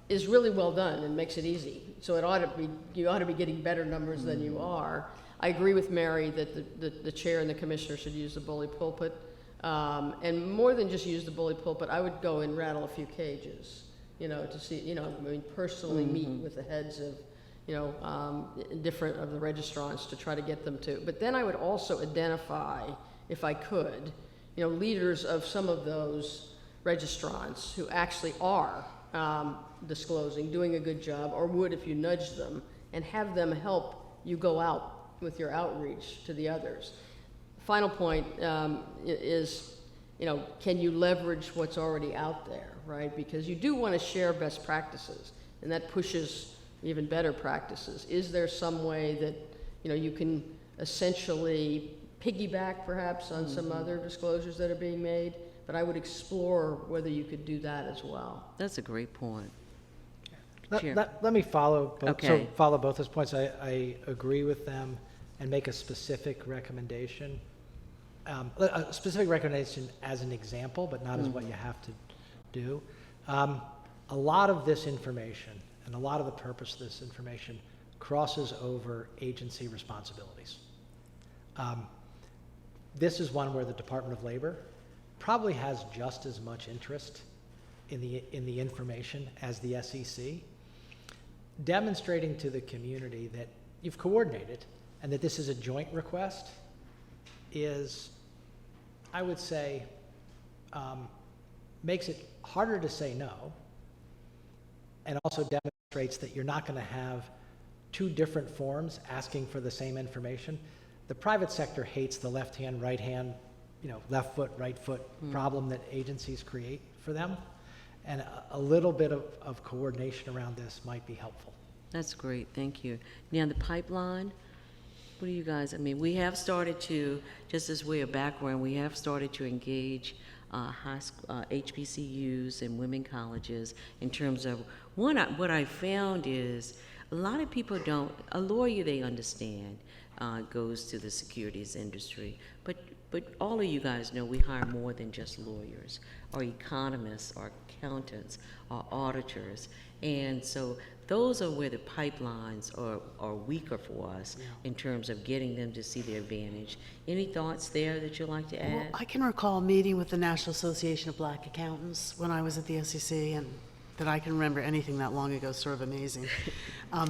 is really well done and makes it easy. So you ought to be getting better numbers than you are. I agree with Mary that the chair and the commissioner should use the bully pulpit. And more than just use the bully pulpit, I would go and rattle a few cages, to see, I mean, personally meet with the heads of, different of the registrants to try to get them to. But then I would also identify, if I could, leaders of some of those registrants who actually are disclosing, doing a good job, or would if you nudge them, and have them help you go out with your outreach to the others. Final point is, can you leverage what's already out there, right? Because you do want to share best practices, and that pushes even better practices. Is there some way that, you can essentially piggyback perhaps on some other disclosures that are being made? But I would explore whether you could do that as well. That's a great point. Chair. Let me follow both, Okay. follow both those points. I agree with them and make a specific recommendation. A specific recommendation as an example, but not as what you have to do. A lot of this information and a lot of the purpose of this information crosses over agency responsibilities. This is one where the Department of Labor probably has just as much interest in the information as the SEC. Demonstrating to the community that you've coordinated and that this is a joint request is, I would say, makes it harder to say no, and also demonstrates that you're not going to have two different forms asking for the same information. The private sector hates the left hand, right hand, left foot, right foot problem that agencies create for them. And a little bit of coordination around this might be helpful. That's great, thank you. Now, the pipeline, what do you guys, we have started to, just as way of background, we have started to engage high school, HBCUs and women colleges in terms of, what I found is a lot of people don't, a lawyer they understand goes to the securities industry, but all of you guys know we hire more than just lawyers, or economists, or accountants, or auditors, and so those are where the pipelines are weaker for us in terms of getting them to see their advantage. Any thoughts there that you'd like to add? Well, I can recall a meeting with the National Association of Black Accountants when I was at the SEC, and that I can remember anything that long ago is sort of amazing.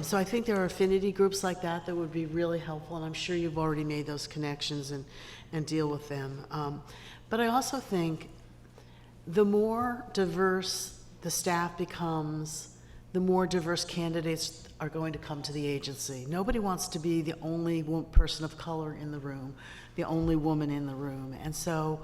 So I think there are affinity groups like that that would be really helpful, and I'm sure you've already made those connections and deal with them. But I also think the more diverse the staff becomes, the more diverse candidates are going to come to the agency. Nobody wants to be the only person of color in the room, the only woman in the room. And so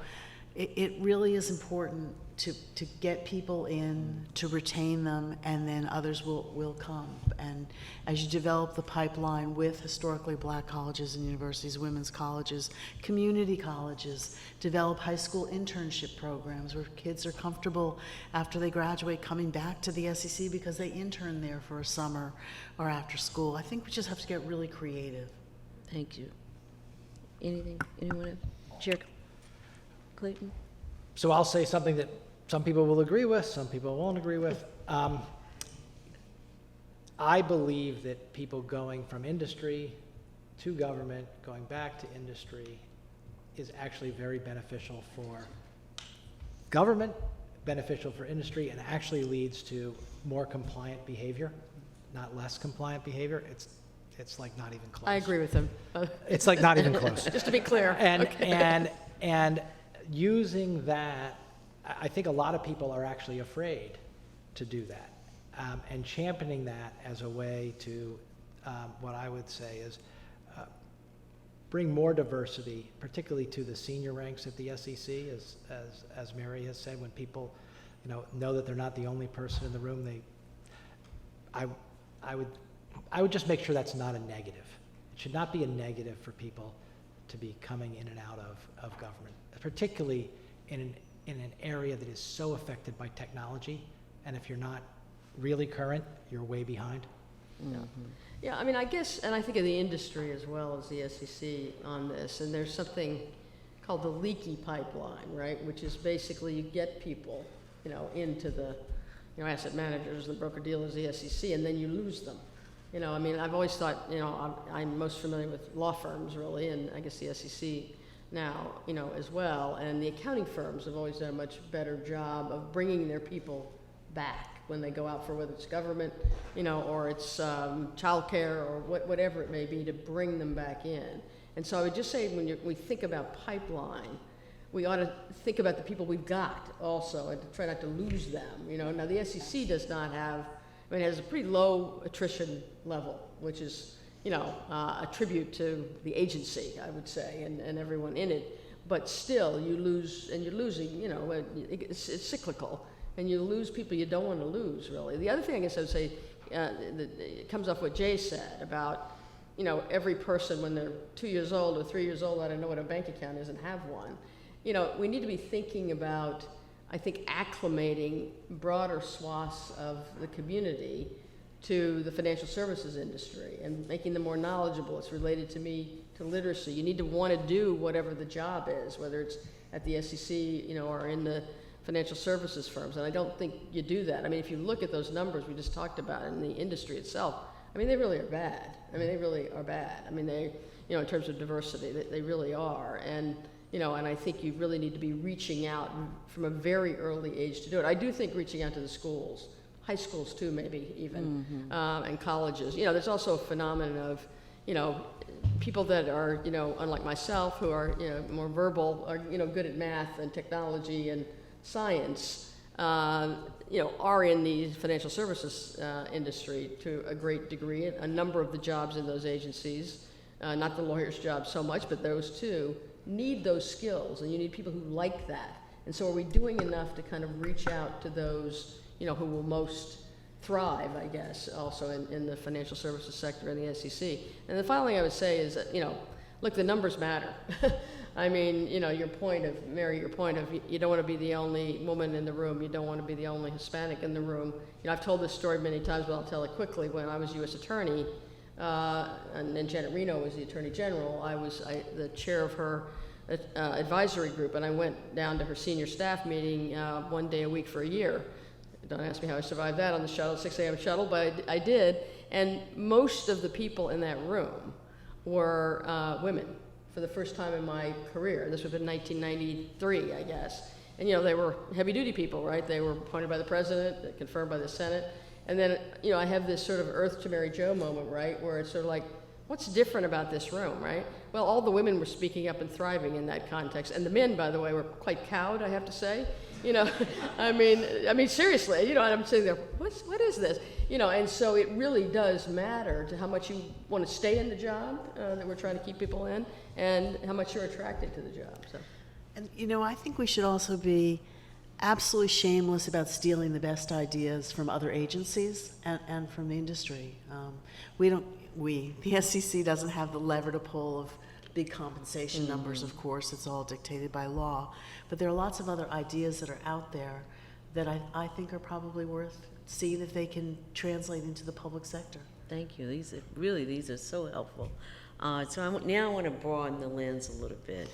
it really is important to get people in, to retain them, and then others will come. And as you develop the pipeline with historically black colleges and universities, women's colleges, community colleges, develop high school internship programs where kids are comfortable after they graduate coming back to the SEC because they intern there for a summer or after school. I think we just have to get really creative. Thank you. Anything, anyone else? Chair Clayton? So I'll say something that some people will agree with, some people won't agree with. I believe that people going from industry to government, going back to industry, is actually very beneficial for government, beneficial for industry, and actually leads to more compliant behavior, not less compliant behavior. It's like not even close. I agree with him. It's like not even close. Just to be clear. And using that, I think a lot of people are actually afraid to do that, and championing that as a way to, what I would say is, bring more diversity, particularly to the senior ranks at the SEC, as Mary has said, when people, know that they're not the only person in the room. I would just make sure that's not a negative. It should not be a negative for people to be coming in and out of government, particularly in an area that is so affected by technology, and if you're not really current, you're way behind. Yeah, I guess, and I think of the industry as well as the SEC on this, and there's something called the leaky pipeline, right? Which is basically you get people, into the, asset managers, the broker dealers, the SEC, and then you lose them. You know, I mean, I've always thought, you know, I'm most familiar with law firms, really, and I guess the SEC now, you know, as well. And the accounting firms have always done a much better job of bringing their people back when they go out for whether it's government, you know, or it's childcare or whatever it may be, to bring them back in. And so I would just say when we think about pipeline, we ought to think about the people we've got also and to try not to lose them. You know, now the SEC does not have, I mean, it has a pretty low attrition level, which is, you know, a tribute to the agency, I would say, and everyone in it. But still, you lose, and you're losing, you know, it's cyclical, and you lose people you don't want to lose, really. The other thing I guess I would say, it comes off what Jay said about, you know, every person when they're 2 years old or 3 years old ought to know what a bank account is and have one. You know, we need to be thinking about, I think, acclimating broader swaths of the community to the financial services industry and making them more knowledgeable. It's related to me to literacy. You need to want to do whatever the job is, whether it's at the SEC, you know, or in the financial services firms. And I don't think you do that. I mean, if you look at those numbers we just talked about in the industry itself, I mean, they really are bad. I mean, they really are bad. I mean, they, you know, in terms of diversity, they really are. And, you know, and I think you really need to be reaching out from a very early age to do it. I do think reaching out to the schools, high schools too, maybe even, and colleges. You know, there's also a phenomenon of, you know, people that are, you know, unlike myself, who are, you know, more verbal, are, you know, good at math and technology and science, you know, are in the financial services industry to a great degree. A number of the jobs in those agencies, not the lawyer's job so much, but those too, need those skills, and you need people who like that. And so are we doing enough to kind of reach out to those, you know, who will most thrive, I guess, also in the financial services sector and the SEC? And the final thing I would say is that, you know, look, the numbers matter. I mean, you know, your point of, Mary, your point of you don't want to be the only woman in the room, you don't want to be the only Hispanic in the room. You know, I've told this story many times, but I'll tell it quickly. When I was U.S. Attorney, and then Janet Reno was the Attorney General, I was the chair of her advisory group, and I went down to her senior staff meeting one day a week for a year. Don't ask me how I survived that on the shuttle, 6 a.m. shuttle, but I did. And most of the people in that room were women for the first time in my career. This would have been 1993, I guess. And, you know, they were heavy-duty people, right? They were appointed by the president, confirmed by the Senate. And then, you know, I have this sort of Earth to Mary Jo moment, right, where it's sort of like, what's different about this room, right? Well, all the women were speaking up and thriving in that context. And the men, by the way, were quite cowed, I have to say. You know, I mean, seriously, you know, and I'm sitting there, what is this? You know, and so it really does matter to how much you want to stay in the job that we're trying to keep people in, and how much you're attracted to the job. So. And, you know, I think we should also be absolutely shameless about stealing the best ideas from other agencies and from the industry. The SEC doesn't have the lever to pull of big compensation numbers, of course. It's all dictated by law. But there are lots of other ideas that are out there that I think are probably worth seeing if they can translate into the public sector. Thank you. These are so helpful. So now I want to broaden the lens a little bit.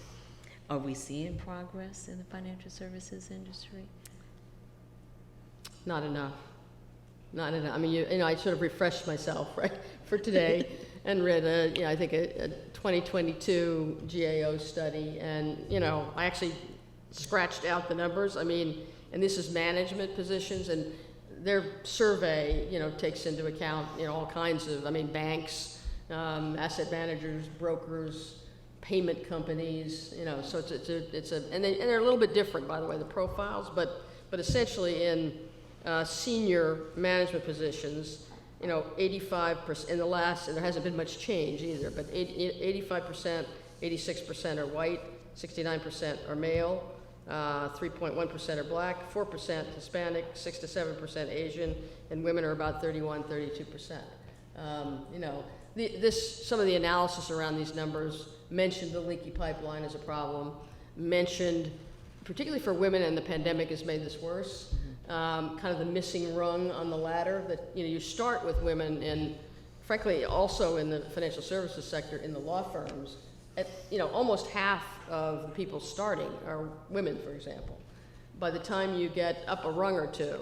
Are we seeing progress in the financial services industry? Not enough. Not enough. I mean, you know, I sort of refreshed myself, right, for today, and read I think a 2022 GAO study, and, you know, I actually scratched out the numbers. I mean, and this is management positions, and their survey, you know, takes into account, you know, all kinds of, I mean, banks, asset managers, brokers, payment companies, you know, so and they're a little bit different, by the way, the profiles, but essentially in senior management positions, you know, 85%, in the last, and there hasn't been much change either, but 85%, 86% are white, 69% are male, 3.1% are black, 4% Hispanic, 6 to 7% Asian, and women are about 32%. You know, some of the analysis around these numbers mentioned the leaky pipeline as a problem, mentioned, particularly for women, and the pandemic has made this worse, kind of the missing rung on the ladder, that, you know, you start with women, and frankly also in the financial services sector, in the law firms, you know, almost half of the people starting are women, for example. By the time you get up a rung or two,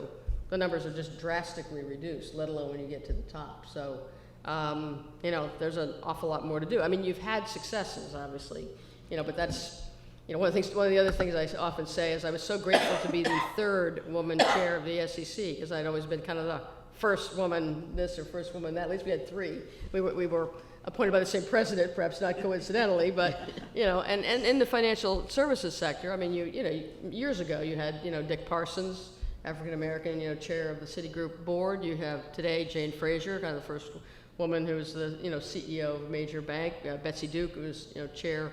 the numbers are just drastically reduced, let alone when you get to the top. So You know, there's an awful lot more to do. I mean, you've had successes, obviously, you know, but that's, you know, one of the other things I often say is I was so grateful to be the third woman chair of the SEC, because I'd always been kind of the first woman this or first woman that. At least we had three. We were appointed by the same president, perhaps not coincidentally, but, you know, and in the financial services sector, I mean, you know, years ago you had, you know, Dick Parsons, African-American, you know, chair of the Citigroup board. You have today Jane Fraser, kind of the first woman who was the, you know, CEO of a major bank. Betsy Duke, who was, you know, chair,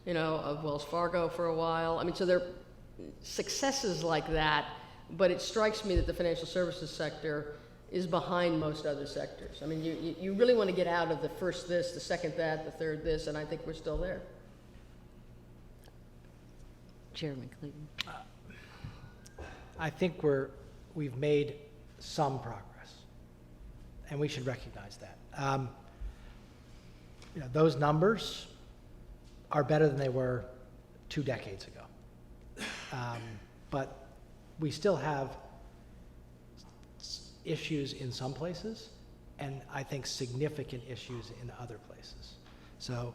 you know, of Wells Fargo for a while. I mean, so there are successes like that, but it strikes me that the financial services sector is behind most other sectors. I mean, you really want to get out of the first this, the second that, the third this, and I think we're still there. Chairman Clayton. I think we've made some progress, and we should recognize that. You know, those numbers are better than they were 2 decades ago. But we still have issues in some places, and I think significant issues in other places. So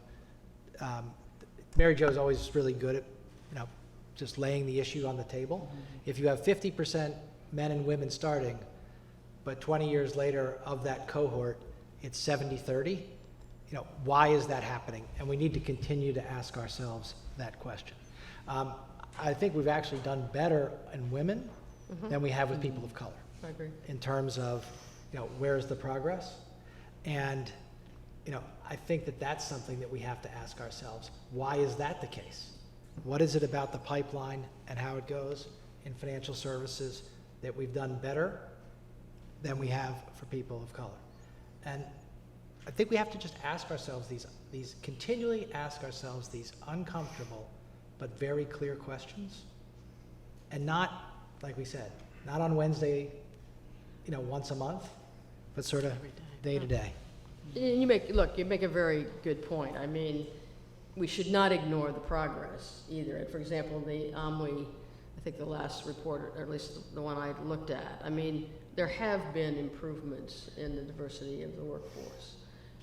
Mary Jo's always really good at, you know, just laying the issue on the table. If you have 50% men and women starting, but 20 years later of that cohort, it's 70-30, you know, why is that happening? And we need to continue to ask ourselves that question. I think we've actually done better in women than we have with people of color. I agree. In terms of, you know, where's the progress? And, you know, I think that that's something that we have to ask ourselves. Why is that the case? What is it about the pipeline and how it goes in financial services that we've done better than we have for people of color? And I think we have to just ask ourselves these continually ask ourselves these uncomfortable but very clear questions, and not, like we said, not on Wednesday, you know, once a month, but sort of day to day. You make a very good point. I mean, we should not ignore the progress either. And for example, the OMWI, I think the last report, or at least the one I looked at, I mean, there have been improvements in the diversity of the workforce.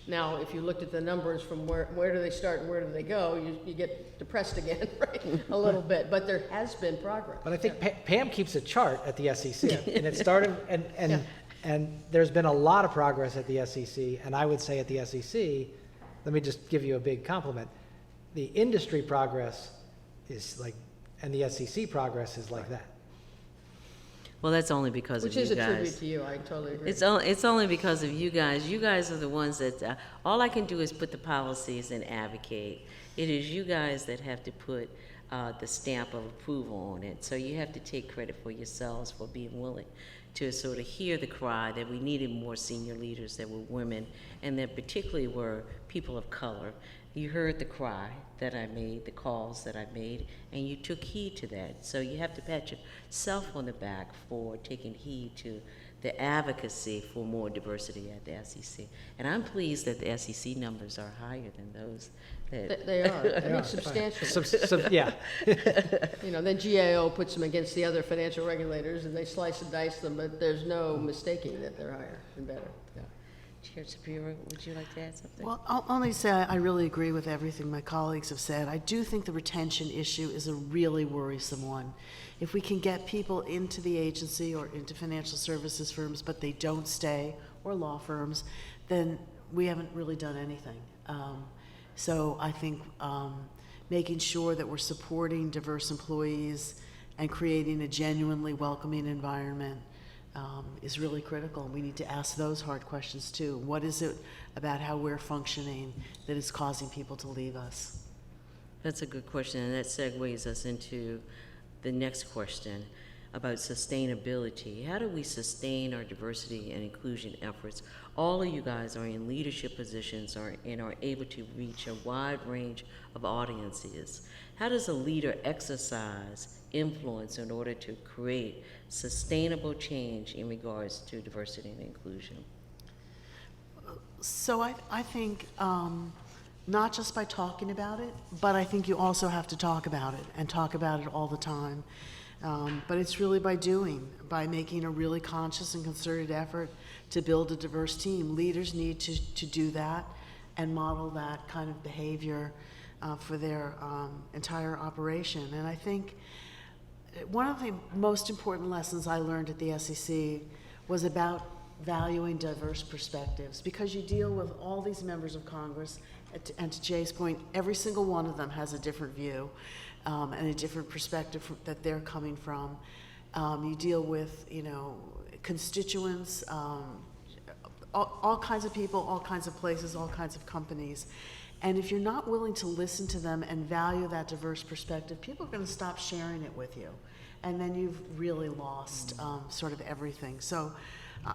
Now, if you looked at the numbers from where do they start and where do they go, you get depressed again, right? A little bit, but there has been progress. But I think Pam keeps a chart at the SEC, and it started, and there's been a lot of progress at the SEC, and I would say at the SEC, let me just give you a big compliment. The industry progress is like, and the SEC progress is like that. Well, that's only because Which of is you a guys. tribute to you, I totally agree. It's only because of you guys. You guys are the ones that, all I can do is put the policies and advocate. It is you guys that have to put the stamp of approval on it. So you have to take credit for yourselves for being willing to sort of hear the cry that we needed more senior leaders that were women, and that particularly were people of color. You heard the cry that I made, the calls that I made, and you took heed to that. So you have to pat yourself on the back for taking heed to the advocacy for more diversity at the SEC. And I'm pleased that the SEC numbers are higher than those. They are. I mean, substantially. Yeah. You know, then GAO puts them against the other financial regulators, and they slice and dice them, but there's no mistaking that they're higher and better. Yeah. Chair Shapiro, would you like to add something? Well, I'll only say I really agree with everything my colleagues have said. I do think the retention issue is a really worrisome one. If we can get people into the agency or into financial services firms, but they don't stay, or law firms, then we haven't really done anything. So I think making sure that we're supporting diverse employees and creating a genuinely welcoming environment is really critical. We need to ask those hard questions too. What is it about how we're functioning that is causing people to leave us? That's a good question, and that segues us into the next question about sustainability. How do we sustain our diversity and inclusion efforts? All of you guys are in leadership positions and are able to reach a wide range of audiences. How does a leader exercise influence in order to create sustainable change in regards to diversity and inclusion? So I think not just by talking about it, but I think you also have to talk about it and talk about it all the time. But it's really by making a really conscious and concerted effort to build a diverse team. Leaders need to do that and model that kind of behavior for their entire operation. And I think one of the most important lessons I learned at the SEC was about valuing diverse perspectives, because you deal with all these members of Congress, and to Jay's point, every single one of them has a different view and a different perspective that they're coming from. You deal with, constituents, all kinds of people, all kinds of places, all kinds of companies. And if you're not willing to listen to them and value that diverse perspective, people are going to stop sharing it with you. And then you've really lost sort of everything. So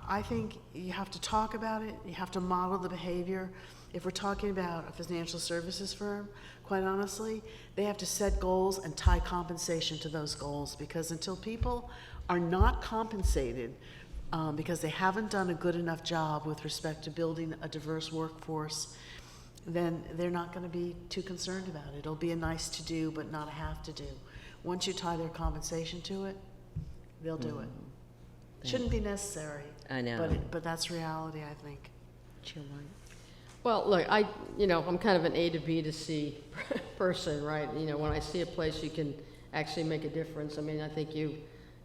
I think you have to talk about it. You have to model the behavior. If we're talking about a financial services firm, quite honestly, they have to set goals and tie compensation to those goals, because until people are not compensated because they haven't done a good enough job with respect to building a diverse workforce, then they're not going to be too concerned about it. It'll be a nice to do, but not a have to do. Once you tie their compensation to it, they'll do it. Shouldn't be necessary. I know. But that's reality, I think. Chair White. Well, look, I'm kind of an A to B to C person, right? When I see a place you can actually make a difference, I think you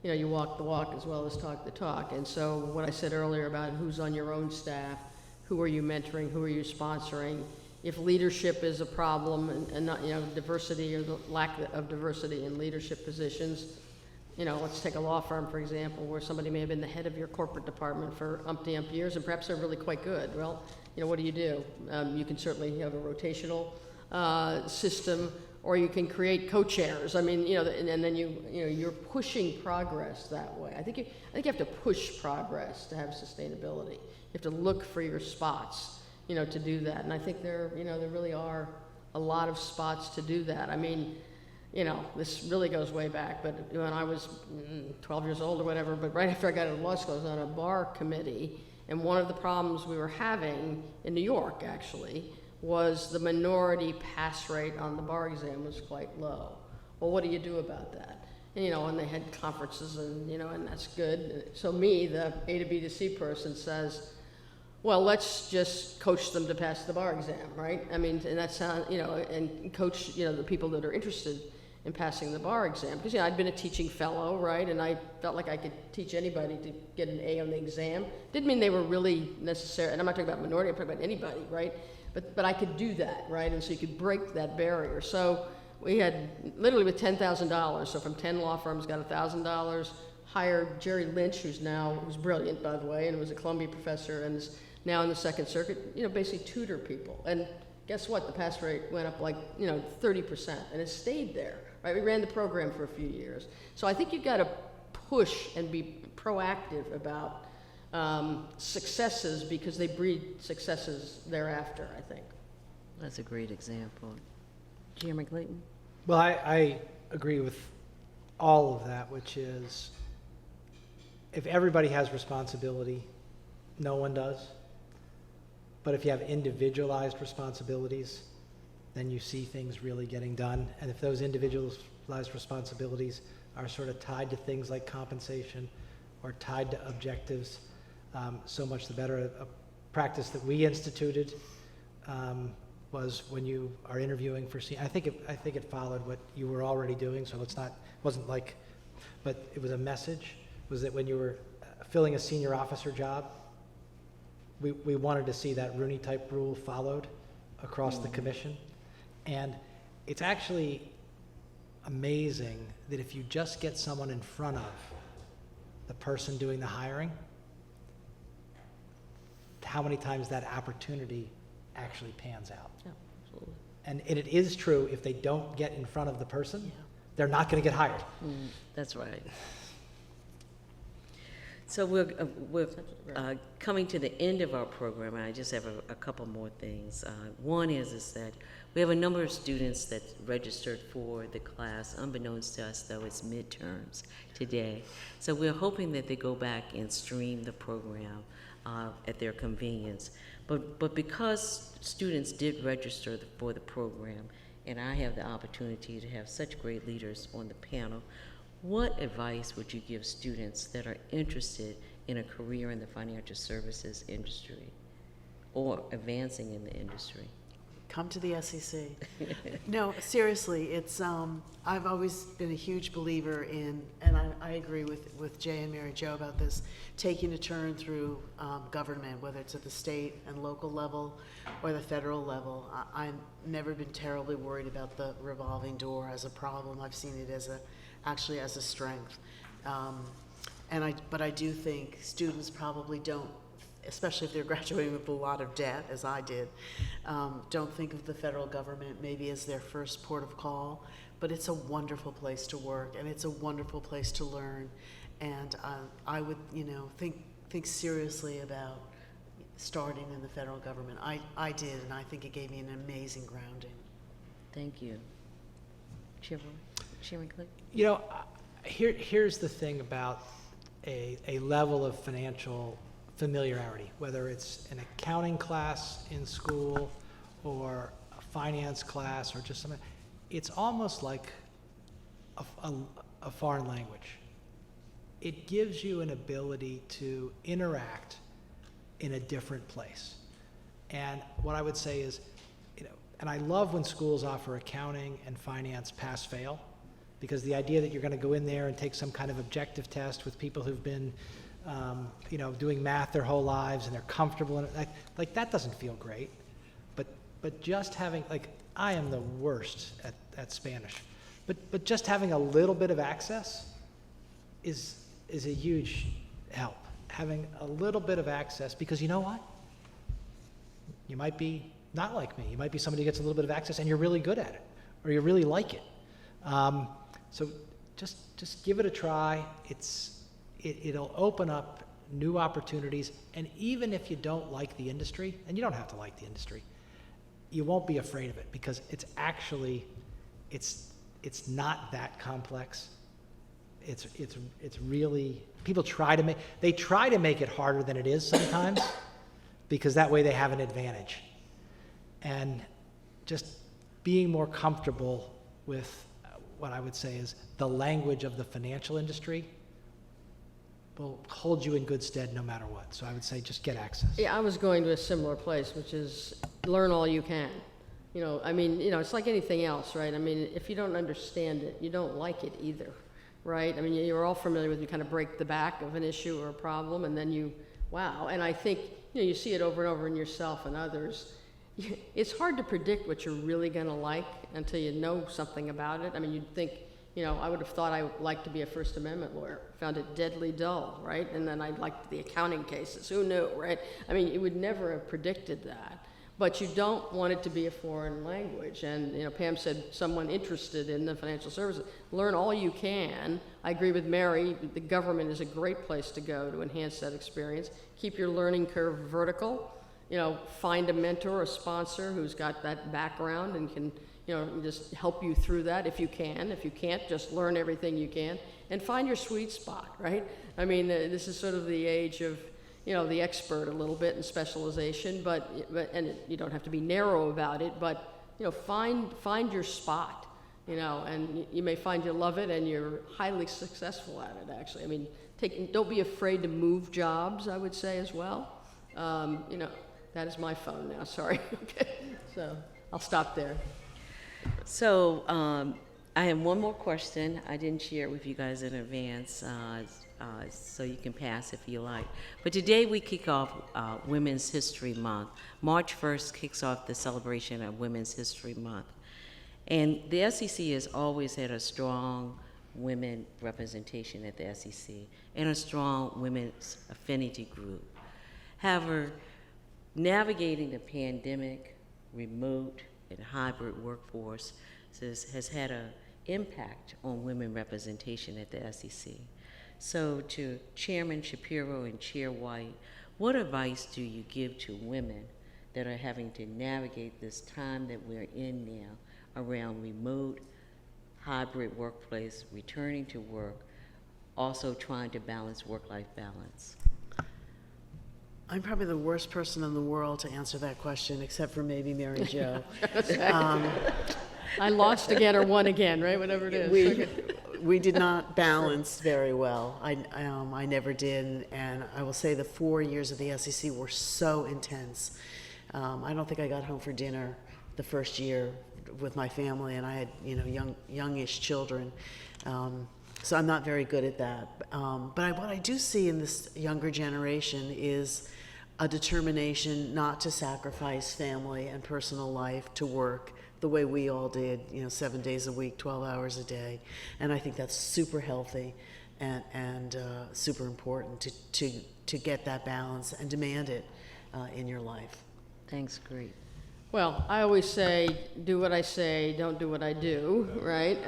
walk the walk as well as talk the talk. And so what I said earlier about who's on your own staff, who are you mentoring, who are you sponsoring, if leadership is a problem and not, diversity or the lack of diversity in leadership positions, let's take a law firm, for example, where somebody may have been the head of your corporate department for umpty-ump years, and perhaps they're really quite good. Well, what do? You can certainly have a rotational system, or you can create co-chairs. And then you're pushing progress that way. I think you have to push progress to have sustainability. You have to look for your spots, to do that. And I think there really are a lot of spots to do that. This really goes way back, but when I was 12 years old or whatever, but right after I got into law school, I was on a bar committee, and one of the problems we were having in New York, actually, was the minority pass rate on the bar exam was quite low. Well, what do you do about that? And they had conferences, and that's good. So me, the A to B to C person, says, well, let's just coach them to pass the bar exam, right? And that sounds, and coach, the people that are interested in passing the bar exam. Because, I'd been a teaching fellow, right? And I felt like I could teach anybody to get an A on the exam. Didn't mean they were really necessary, and I'm not talking about minority, I'm talking about anybody, right? But I could do that, right? And so you could break that barrier. So we had, literally with $10,000, so from 10 law firms got $1,000, hired Jerry Lynch, who's brilliant, by the way, and was a Columbia professor and is now in the Second Circuit, basically tutor people. And guess what? The pass rate went up like, 30%, and it stayed there, right? We ran the program for a few years. So I think you've got to push and be proactive about successes, because they breed successes thereafter, I think. That's a great example. Chairman Clayton? Well, I agree with all of that, which is if everybody has responsibility, no one does. But if you have individualized responsibilities, then you see things really getting done. And if those individualized responsibilities are sort of tied to things like compensation or tied to objectives, so much the better. A practice that we instituted was when you are interviewing for I think it followed what you were already doing, so wasn't like, but it was a message, was that when you were filling a senior officer job, we wanted to see that Rooney type rule followed across the commission. And it's actually amazing that if you just get someone in front of the person doing the hiring, how many times that opportunity actually pans out. Yeah, absolutely. And it is true, if they don't get in front of the person, they're not going to get hired. That's right. So we're coming to the end of our program, and I just have a couple more things. One is that we have a number of students that registered for the class. Unbeknownst to us, though, it's midterms today. So we're hoping that they go back and stream the program at their convenience. But because students did register for the program, and I have the opportunity to have such great leaders on the panel, what advice would you give students that are interested in a career in the financial services industry or advancing in the industry? Come to the SEC. No, seriously, it's, I've always been a huge believer in, and I agree with Jay and Mary Jo about this, taking a turn through government, whether it's at the state and local level or the federal level. I've never been terribly worried about the revolving door as a problem. I've seen it as actually as a strength. But I do think students probably don't, especially if they're graduating with a lot of debt, as I did, don't think of the federal government maybe as their first port of call, but it's a wonderful place to work, and it's a wonderful place to learn, and I would, think seriously about starting in the federal government. I did, and I think it gave me an amazing grounding. Thank you. Chairman Clayton? Here's the thing about a level of financial familiarity, whether it's an accounting class in school or a finance class or just something. It's almost like a foreign language. It gives you an ability to interact in a different place. And what I would say is, and I love when schools offer accounting and finance pass-fail, because the idea that you're going to go in there and take some kind of objective test with people who've been doing math their whole lives and they're comfortable in it, like that doesn't feel great. But just having, I am the worst at Spanish, but just having a little bit of access is a huge help. Having a little bit of access, because you know what? You might be not like me. You might be somebody who gets a little bit of access and you're really good at it, or you really like it. So just give it a try. It'll open up new opportunities, and even if you don't like the industry, and you don't have to like the industry, you won't be afraid of it, because it's actually, it's not that complex. It's really, people try to make it harder than it is sometimes, because that way they have an advantage. And just being more comfortable with what I would say is the language of the financial industry will hold you in good stead no matter what. So I would say just get access. Yeah, I was going to a similar place, which is learn all you can. It's like anything else, right? I mean, if you don't understand it, you don't like it either, right? I mean, you're all familiar with, you kind of break the back of an issue or a problem, and then wow. And I think, you see it over and over in yourself and others. It's hard to predict what you're really going to like until you know something about it. I mean, you'd think, I would have thought I would like to be a First Amendment lawyer. Found it deadly dull, right? And then I liked the accounting cases. Who knew, right? I mean, you would never have predicted that. But you don't want it to be a foreign language. And, Pam said someone interested in the financial services, learn all you can. I agree with Mary. The government is a great place to go to enhance that experience. Keep your learning curve vertical. Find a mentor, a sponsor who's got that background and can, just help you through that if you can. If you can't, just learn everything you can. And find your sweet spot, right? I mean, this is sort of the age of, the expert a little bit in specialization, but you don't have to be narrow about it, but, find your spot, and you may find you love it and you're highly successful at it, actually. I mean, don't be afraid to move jobs, I would say, as well. That is my phone now, sorry. Okay, so I'll stop there. So I have one more question. I didn't share it with you guys in advance, so you can pass if you like. But today we kick off Women's History Month. March 1st kicks off the celebration of Women's History Month. And the SEC has always had a strong women representation at the SEC and a strong women's affinity group. However, navigating the pandemic, remote and hybrid workforce has had an impact on women representation at the SEC. So to Chairman Shapiro and Chair White, what advice do you give to women that are having to navigate this time that we're in now around remote, hybrid workplace, returning to work, also trying to balance work-life balance? I'm probably the worst person in the world to answer that question, except for maybe Mary Jo. I lost again or won again, right? Whatever it is. we did not balance very well. I never did, and I will say the 4 years of the SEC were so intense. I don't think I got home for dinner the first year with my family, and I had youngish children. So I'm not very good at that. But what I do see in this younger generation is a determination not to sacrifice family and personal life to work the way we all did, 7 days a week, 12 hours a day. And I think that's super healthy and super important to get that balance and demand it in your life. Thanks, great. Well, I always say, do what I say, don't do what I do, right?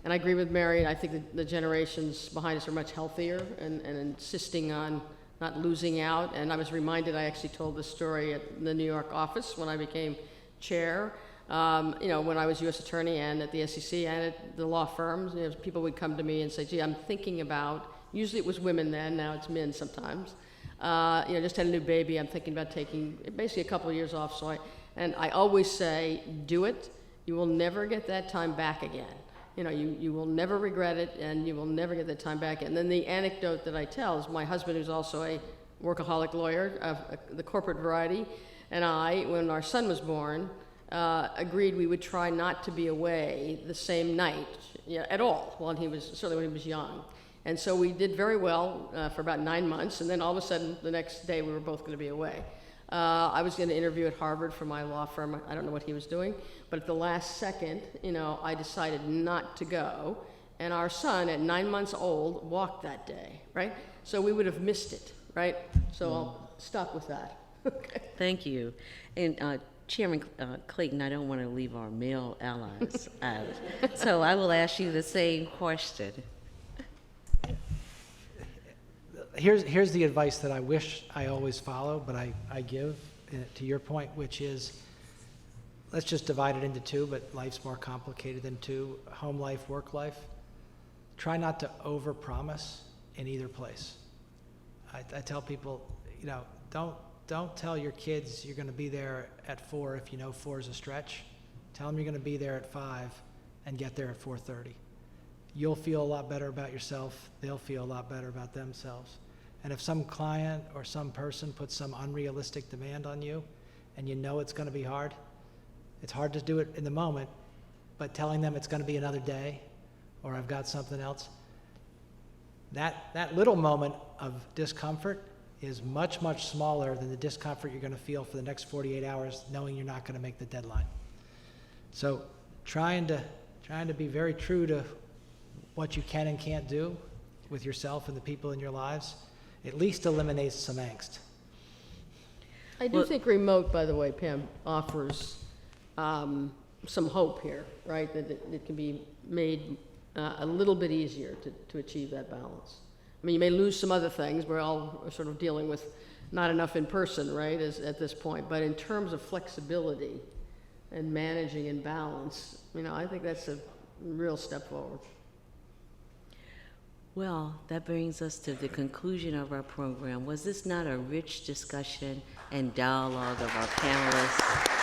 And I agree with Mary. I think the generations behind us are much healthier and insisting on not losing out. And I was reminded, I actually told this story at the New York office when I became chair. When I was U.S. Attorney and at the SEC and at the law firms, people would come to me and say, gee, I'm thinking about, usually it was women then, now it's men sometimes, just had a new baby, I'm thinking about taking basically a couple of years off. And I always say, do it. You will never get that time back again. You will never regret it, and you will never get that time back. And then the anecdote that I tell is my husband, who's also a workaholic lawyer of the corporate variety, and I, when our son was born, agreed we would try not to be away the same night at all, certainly when he was young. And so we did very well for about 9 months, and then all of a sudden, the next day, we were both going to be away. I was going to interview at Harvard for my law firm. I don't know what he was doing, but at the last second, I decided not to go. And our son, at 9 months old, walked that day, right? So we would have missed it, right? So I'll stop with that. Okay. Thank you. And Chairman Clayton, I don't want to leave our male allies out. So I will ask you the same question. Here's the advice that I wish I always follow, but I give to your point, which is, let's just divide it into two, but life's more complicated than two, home life, work life. Try not to overpromise in either place. I tell people, don't tell your kids you're going to be there at 4 if you know 4 is a stretch. Tell them you're going to be there at 5 and get there at 4:30. You'll feel a lot better about yourself. They'll feel a lot better about themselves. And if some client or some person puts some unrealistic demand on you and you know it's going to be hard, it's hard to do it in the moment, but telling them it's going to be another day or I've got something else, that little moment of discomfort is much, much smaller than the discomfort you're going to feel for the next 48 hours knowing you're not going to make the deadline. So trying to be very true to what you can and can't do with yourself and the people in your lives at least eliminates some angst. I do think remote, by the way, Pam, offers some hope here, right? That it can be made a little bit easier to achieve that balance. I mean, you may lose some other things. We're all sort of dealing with not enough in person, right, at this point. But in terms of flexibility and managing in balance, I think that's a real step forward. Well, that brings us to the conclusion of our program. Was this not a rich discussion and dialogue of our panelists?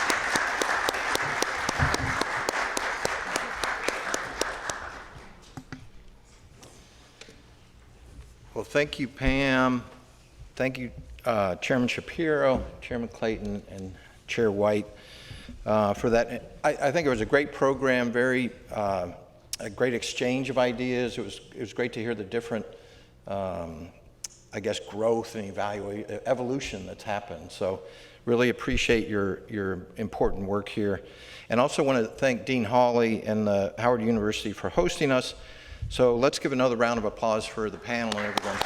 Well, thank you, Pam. Thank you, Chairman Shapiro, Chairman Clayton, and Chair White for that. I think it was a great program, a great exchange of ideas. It was great to hear the different, growth and evolution that's happened. So really appreciate your important work here. And also want to thank Dean Hawley and the Howard University for hosting us. So let's give another round of applause for the panel and everyone.